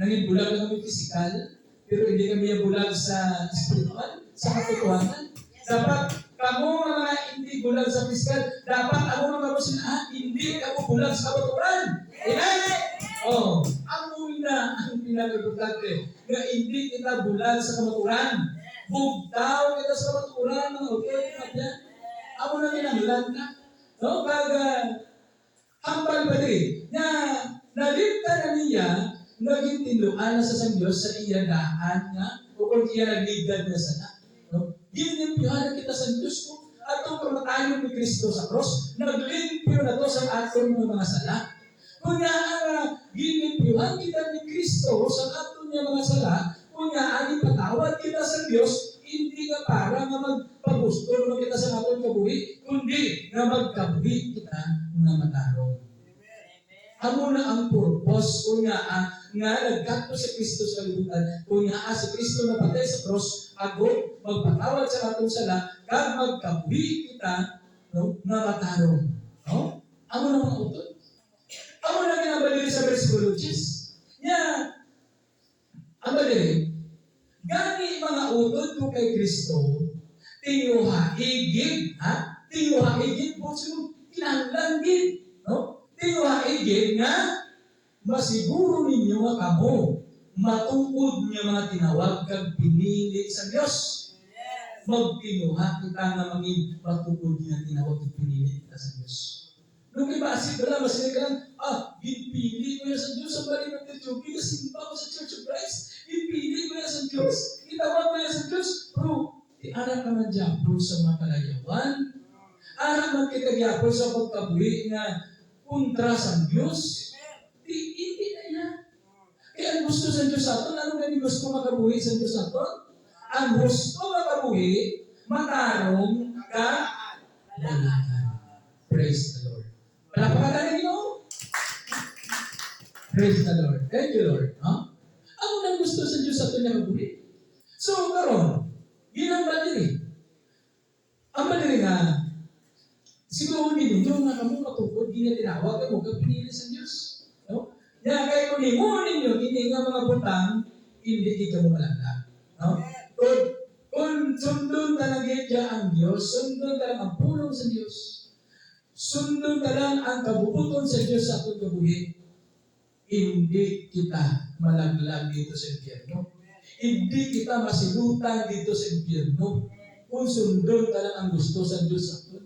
nanging bulag na kami physical, pero hindi kami bulag sa spiritual, sa katotohanan. Dapat kamo mga hindi bulag sa physical, dapat ako mga sila, hindi ako bulag sa katotohanan. Amen? Amo na ang pinag-importante na hindi kita bulag sa kamaturan. Bugtaw kita sa kamaturan, mga okay, amo na kinanglan na. Hambal pa din, na nalimta na niya, naging tinduan na sa Diyos sa iya daan nga, o kung iya nagligad na sana. Ginimpihan na kita sa Diyos ko, at itong pamatayon ni Kristo sa cross, naglimpyo na to sa aton mga sala. Kunya ang ginimpihan kita ni Kristo sa aton mga sala, kunya ang ipatawad kita sa Diyos, hindi nga para nga magpagusto mo kita sa aton kabuhi, kundi nga magkabuhi kita na matarong. Amo na ang purpose, kunya nga nagkatpo sa Kristo sa kalibutan, kunya si Kristo na patay sa cross, agod magpatawad sa atong sala, kag magkabuhi kita nga matarong. Amo na mga utod. Amo na ginabali sa versikulo 10. Nya, ang bali, gani mga utod ko kay Kristo, tinguha igid, ha? Tinguha igid po siya kinahanglan gid, no? Tinguha igid nga masiguro ninyo nga kamo matuod nga mga tinawag kag pinili sa Dios. Magtinuha kita nga mangin matuod nga tinawag kag pinili kita sa Dios. Nung ibasig ba na, masili ka lang, ginpili ko yan sa Diyos sa bali ng Church. Ginasimba ko sa Church of Christ. Ginpili ko yan sa Diyos. Itawag ko yan sa Diyos. Pero, anak ka man diyapon sa mga kalayawan. Anak man kitagyapon sa pagkabuhi nga kontra sa Diyos. Hindi na yan. Kaya ang gusto sa Diyos aton, ano nga gusto makabuhi sa Diyos aton? Ang gusto makabuhi, matarong ka dalagan. Praise the Lord. Palapakatan niyo. Praise the Lord. Thank you, Lord. Huh? Ano nang gusto sa Diyos ato niya mabuhi? So, karon, yun ang baliri. Ang baliri nga, siguro hindi nyo nga kamo matupod, hindi na tinawag mo kang pinili sa Diyos. No? Yan, kaya kung ninyo, hindi nga mga butang, hindi ka mo malala. No? Kung sundon talaga ang Diyos, sundon talaga ang pulong sa Diyos, sundon ka lang ang kabubuton sa Diyos sa atong kabuhi, hindi kita malaglag dito sa impyerno. Hindi kita masilutan dito sa impyerno. Kung sundon ka lang ang gusto sa Diyos sa aton.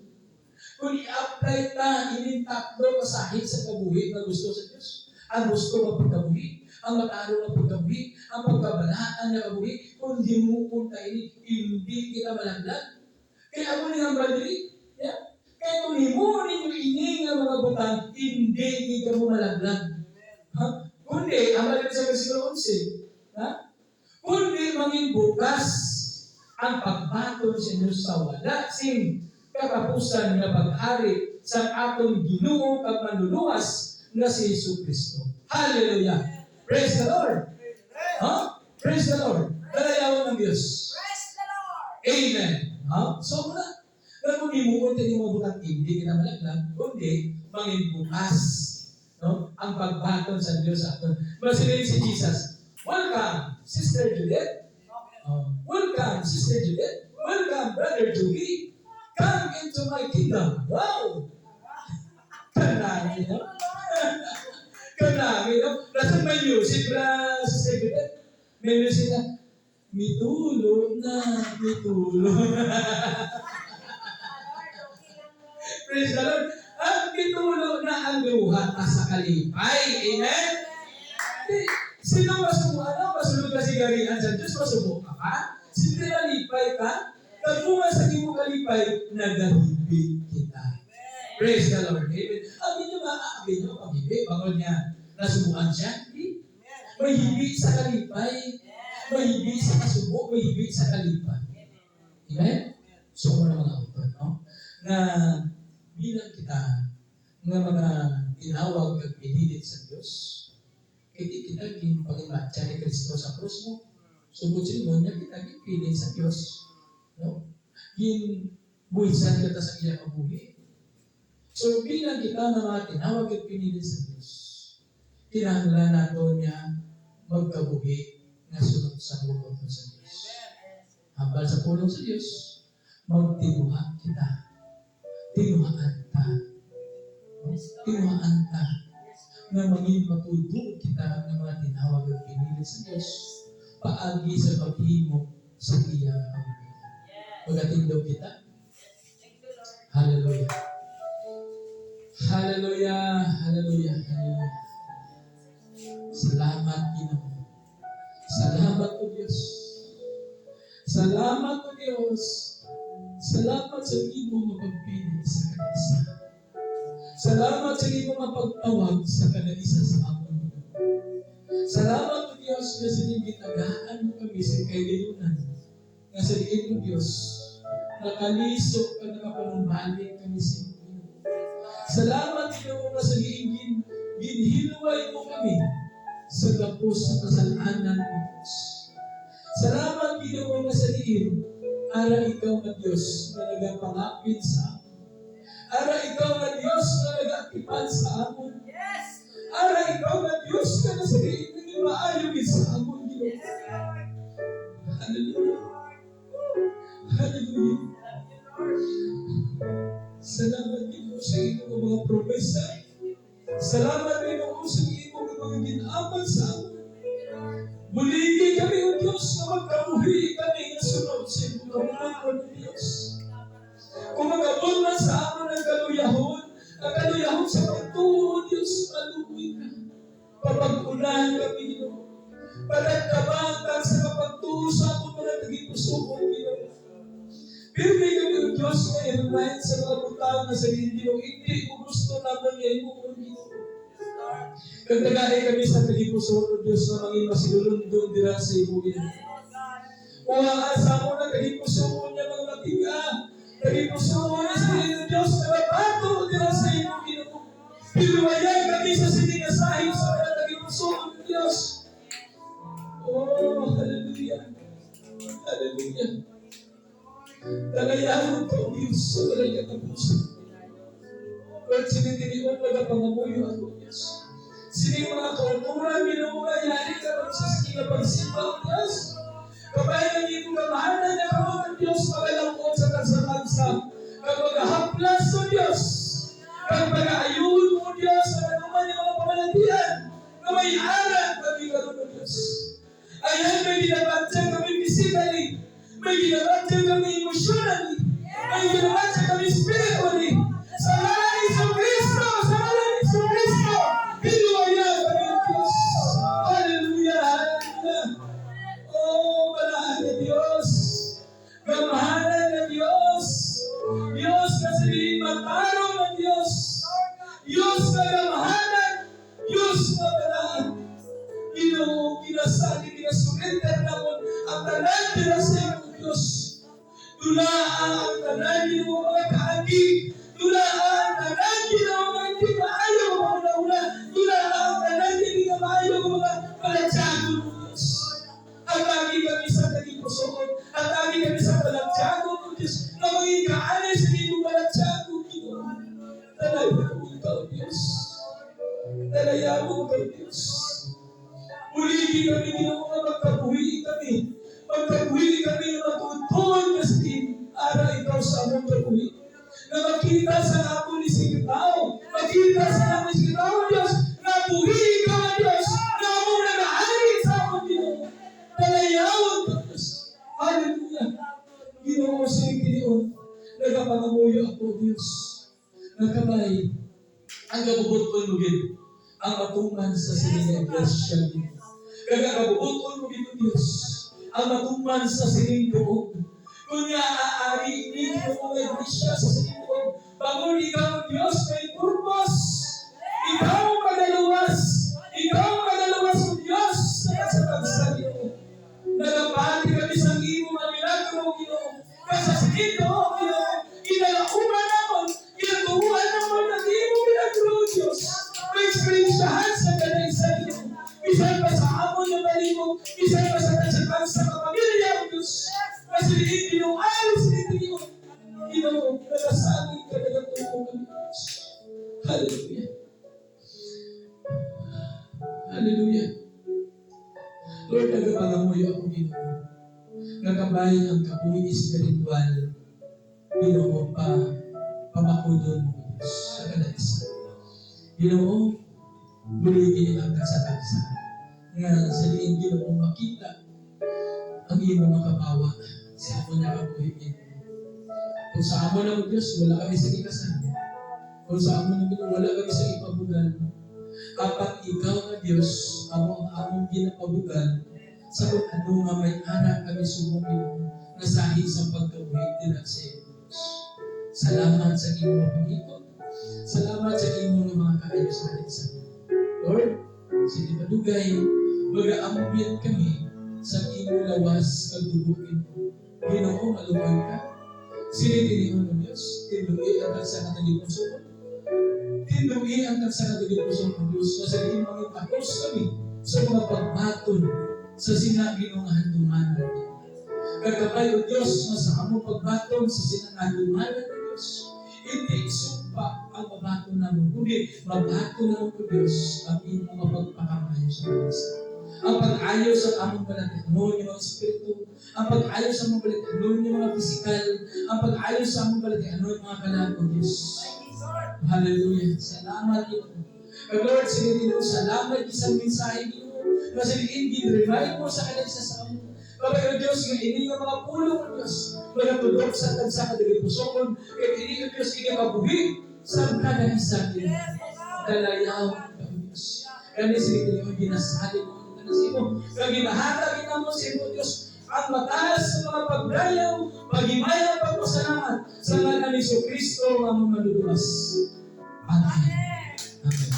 Kung i-apply ta, inintakdo pasahit sa kabuhi na gusto sa Diyos. Ang gusto ng pagkabuhi, ang matalo ng pagkabuhi, ang pagkabalaan ng kabuhi, kung di mo punta hindi kita malaglag. Kaya ako niyang badiri, yeah? Kaya kung himunin yung ini nga mga butang, hindi ka mo malaglag. Ha? Kundi, ang malaglag sa versikulo 11, ha? Kundi manging bukas ang pagbaton sa inyo sa wala sing katapusan nga pag-ari sa atong Ginoo kag manluluwas na si Jesucristo. Hallelujah! Praise the Lord! Ha? Praise the Lord! Dalayawan ng Diyos. Praise the Lord! Amen! Ha? So, muna. Pero kung di mo kunti yung mga butang hindi kita malaglag, kundi manging bukas, no? Ang pagbaton sa Diyos sa aton. Masilin si Jesus, welcome, Sister Juliet. Welcome, Sister Juliet. Welcome, Brother Julie. Come into my kingdom. Wow! Kanami, no? Kanami, no? Nasa may music na, Sister Juliet. May music na, mitulo na, mitulo. Praise the Lord. Ang pitulo na ang luha sa kalipay. Amen? Sino masubo? Ano? Masulog ka sigarihan sa Diyos? Masubo ka pa? Sino kalipay ka? Kagunga sa imo kalipay, nagahibig kita. Praise the Lord. Amen. Abin nyo ba? Abin nyo, pag-ibig. Bangod niya, nasubuan siya? Hindi. May hibig sa kalipay. May hibig sa kasubo. May hibig sa kalipay. Amen? So, mga autor, no? Na bilang kita nga mga tinawag at pinilit sa Diyos, kaya kita pag-imatya ni Kristo sa krus mo, subot mo niya kita pilit sa Diyos. No? Buhisan kita sa iyang kabuhi. So bilang kita na mga tinawag at pinilit sa Diyos, kinahanglan nato niya magkabuhi na sunod sa pulong sa Diyos. Hambal sa pulong sa Diyos, magtinuha kita. Tinuhaan ta. Tinuhaan ta na maging matudog kita ng mga tinawag at pinilit sa Diyos paagi sa paghimo sa iyang kabuhi. Pagkatindog kita. Hallelujah. Hallelujah. Hallelujah. Hallelujah. Salamat, Ginoo. Salamat o Diyos. Salamat o Diyos. Salamat sa imo mapagpilit sa kanisa. Salamat sa imo mapagtawag sa kanisa sa amon. Salamat o Diyos na sinigitagaan mo kami sa kailayunan. Nga sa imo Diyos, nakalisok ka na kapanumbalik kami sa imo. Salamat ito na sa ginhiluway mo kami sa gapos sa kasalanan mo Diyos. Salamat ito na sa ara ikaw na Diyos na nagapangapit sa amin. Ara ikaw nga Diyos nga nag-atipan sa amon. Ara ikaw nga Diyos nga nasabihin nga maayo sa amon, Diyos. Hallelujah. Hallelujah. Salamat Ginoo sa imong mga promesa. Salamat Ginoo sa imong mga ginaman sa amon. Buligi kami o Diyos na magkabuhi kami nga sunod sa imong kabuhaton, Diyos. Kung magabot man sa amon ang kaluyahon sa pagtuo, Diyos, maluwi ka. Papag-unahan kami, Ginoo. Panagkabangkang sa kapagtuo sa amon mga naging-pusukon, Ginoo. Pirmi kami o Diyos na inunahin sa mga butang na sa Ginoo. Hindi ko gusto naman ngayon mo, Ginoo. Kagdagay kami sa naging-pusukon, Diyos, na maging masilulundong dira sa imo, Ginoo. Uhaan sa amon ang naging-pusukon niya mga matiga. Naging-pusukon niya sa Ginoo, Diyos, na mabato dira sa imo, Ginoo. Piluwayan kami sa siningasahib sa mga naging-pusukon, Diyos. Oh, hallelujah. Hallelujah. Talayahan ko, Diyos, sa walay katapusan. Lord, sinitiniwan nagapangamuyo ako, Diyos. Sini mga kauturan, minumungayari ka lang sa sige pagsimba, Diyos. Kabayan ng iyong kamahanan na kawagan, Diyos, magalangkot sa kansa-kansa. Kapag-haplas mo, Diyos. Kapag-ayun mo, Diyos, na naman yung mga pamalatian na may aral kami karoon, Diyos. Ayan, may ginabantyan kami physically. May ginabantyan kami emotionally. May ginabantyan kami spiritually. Sa ngalan ni Jesucristo! Sa ngalan ni Jesucristo! Hiluwayan kami ang Diyos. Hallelujah! Hallelujah! Oh, malahan na Diyos! Gamahanan na Diyos! Diyos na sabihin matarong na Diyos! Diyos na gamahanan! Diyos na malahan! Ginoo, kinasali, kinasurrender namon ang tanan nila sa iyong Diyos. Dulaan ang tanan nila mga kaagi. Dulaan ang tanan nila mga hindi maayo mga nauna. Dulaan ang tanan nila maayo mga palatyago ng Diyos. At lagi kami sa naging pusoon. At lagi kami sa palatyago ng Diyos. Na maging kaanay sa iyong palatyago, Ginoo. Talayaw ikaw, Diyos. Talayaw ikaw, Diyos. Muligi kami, Ginoo, nga magkabuhi kami. Magkabuhi kami na matutuon na sa ara ikaw sa among kabuhi. Na makita sa amon ni Sigitao. Makita sa amon ni Sigitao, Diyos. Na buhi ikaw, Diyos. Na among nag-aari sa amon, Ginoo. Talayawan ka, Diyos. Hallelujah. Ginoo sa Ginoo. Nagapangamuyo ako, Diyos. Nakamay. Ang gabubot mo, Ginoo. Ang matuman sa sining iglesia, Ginoo. Kagakabuton mo dito, Diyos, ang matuman sa sining doon. Kung aari ninyo mga iglesia sa sining doon, bangon ikaw, Diyos, may purpose. Ikaw ang magaluwas. Ikaw ang magaluwas ng Diyos sa bansa niyo. Nagapati kami sa imo mga milagro, Ginoo. Kasi sa ito, Ginoo, inalauman naman, inaturuan naman ng imo milagro, Diyos. Ma-experiensyahan sa kanay sa iyo. Bisan pa sa amon ng baligo, bisan pa sa kansa kapamilya, Diyos. Kasi hindi yung alis nito niyo. Ginoo, nagasaling ka na natuto kami, Diyos. Hallelujah. Hallelujah. Lord, nagapangamuyo ako, Ginoo. Nagabayan ang kabuhi spiritual. Ginoo, pamakudon mo, Diyos. Sa kanaysa. Ginoo, buligi ang kansa-kansa. Nga sa liin Ginoo makita ang iyong mga kabawa sa amon na kabuhi, Ginoo. Kung sa amon ng Diyos, wala kami sa ikasan. Kung sa amon ng Ginoo, wala kami sa ipabugan. Kapag ikaw na Diyos, ang among ginapabugan, sa kung ano nga may anak kami sumugin na sahi sa pagkabuhi din at sa iyo, Diyos. Salamat sa iyong pangikot. Salamat sa iyong mga kaayos na rin sa iyo. Lord, sige madugay, mag-aambit kami sa iyong lawas kagduguin mo. Ginoo, maluwag ka. Sinitinihan mo, Diyos. Tindugi ang kagsana na iyong puso. Tindugi ang kagsana na iyong puso mo, Diyos. Kasi iyong mga takos kami sa mga pagbaton sa sinabi ng handumanan natin. Kagabay o Diyos na sa among pagbaton sa sinangadumanan ng Diyos. Hindi sumpa ang mabato namin, kundi mabato namin ko Diyos ang inyong mapagpakamayo sa bansa. Ang pag-ayaw sa among balatihanon yung mga espiritu, ang pag-ayaw sa among balatihanon yung mga pisikal, ang pag-ayaw sa among balatihanon yung mga kalago Diyos. Hallelujah. Salamat ito. Lord, sinilino, salamat isang mensahe niyo. Masaligin, gin-revive mo sa kanila sa amin. Kapag Diyos, kaya ini yung mga pulong ng Diyos, magandudok sa tansa ka dagay pusokon, kaya ini yung Diyos, kaya mabuhi sa kada isa din. Dalayaw ng Diyos. Kaya ni sinilino, ginasali mo na sa imo. Kaya ginahatagin na mo sa imo, Diyos, at mataas sa mga pagdayaw, pag-imayaw, pagpasalamat sa ngalan ni Kristo ang maludulas. Amen. Amen.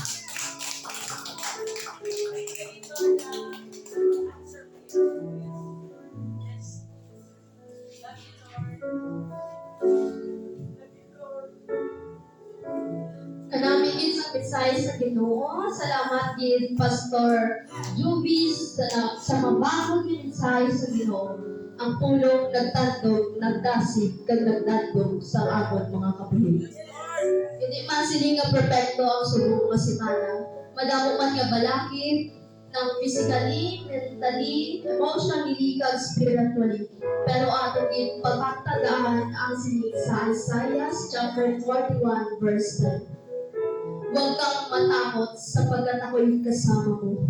Kanami gid sa mensahe sa Ginoo. Salamat gid Pastor Jubis sa mabagong mensahe sa Ginoo. Ang pulong nagtandog, nagdasig, kag nagdandog sa amon mga kabuhi. Hindi man sini nga perfecto ang subong nga semana. Madamo man nga balakid ng physically, mentally, emotionally, kag spiritually. Pero ato gid pagpatagaan ang sining sa Isaiah chapter 41 verse 10. Huwag kang matakot sapagkat ako'y kasama mo.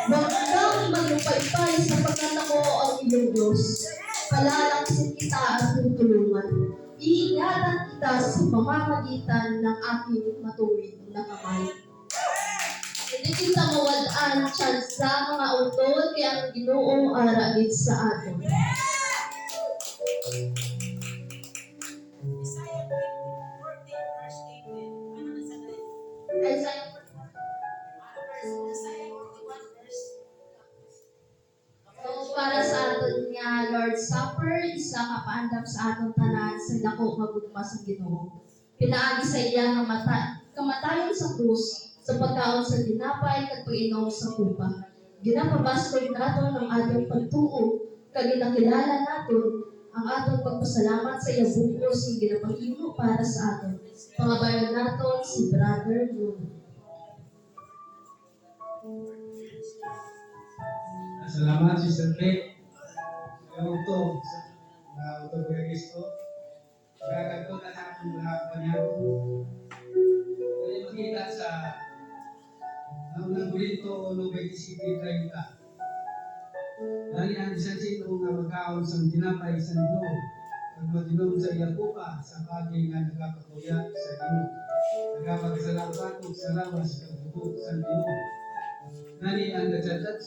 Huwag kang magpaypay sapagkat ako ang iyong Diyos. Palalaksin kita at tutulungan. Iingatan kita sa pamamagitan ng aking matuwid na kamay. Hindi kita mawadaan siya sa mga utol kaya ang Ginoo aragid sa atin. Isaiah 14 verse 18. Ano na sa dali? Isaiah Isaiah 41 verse. So, para sa aton nga Lord Supper, isa ka paandam sa aton tanan sa dako nga gugma sa Ginoo. Pinaagi sa iya nga kamatayon sa krus sa pagkaon sa tinapay kag pag-inom sa kupa. Ginapabaskog naton ang atong pagtuo kag ginakilala naton ang atong pagpasalamat sa iya bugos nga ginapahimo para sa aton. Pangabayon naton si Brother Bruno. Salamat Sister Kate. Ito, na ito ko Kristo. Gagawin na natin mga panyago. Kaya makita sa unang Korinto 9:27. Dali ang isang sino nga magkaon sa tinapay sa Ginoo. Ang maginom sa iya kupa sa bagay nga nagkapakuya sa Ginoo. Nagkapagsalamatok sa lawas kag dugo sa Ginoo. Nani ang nagsadat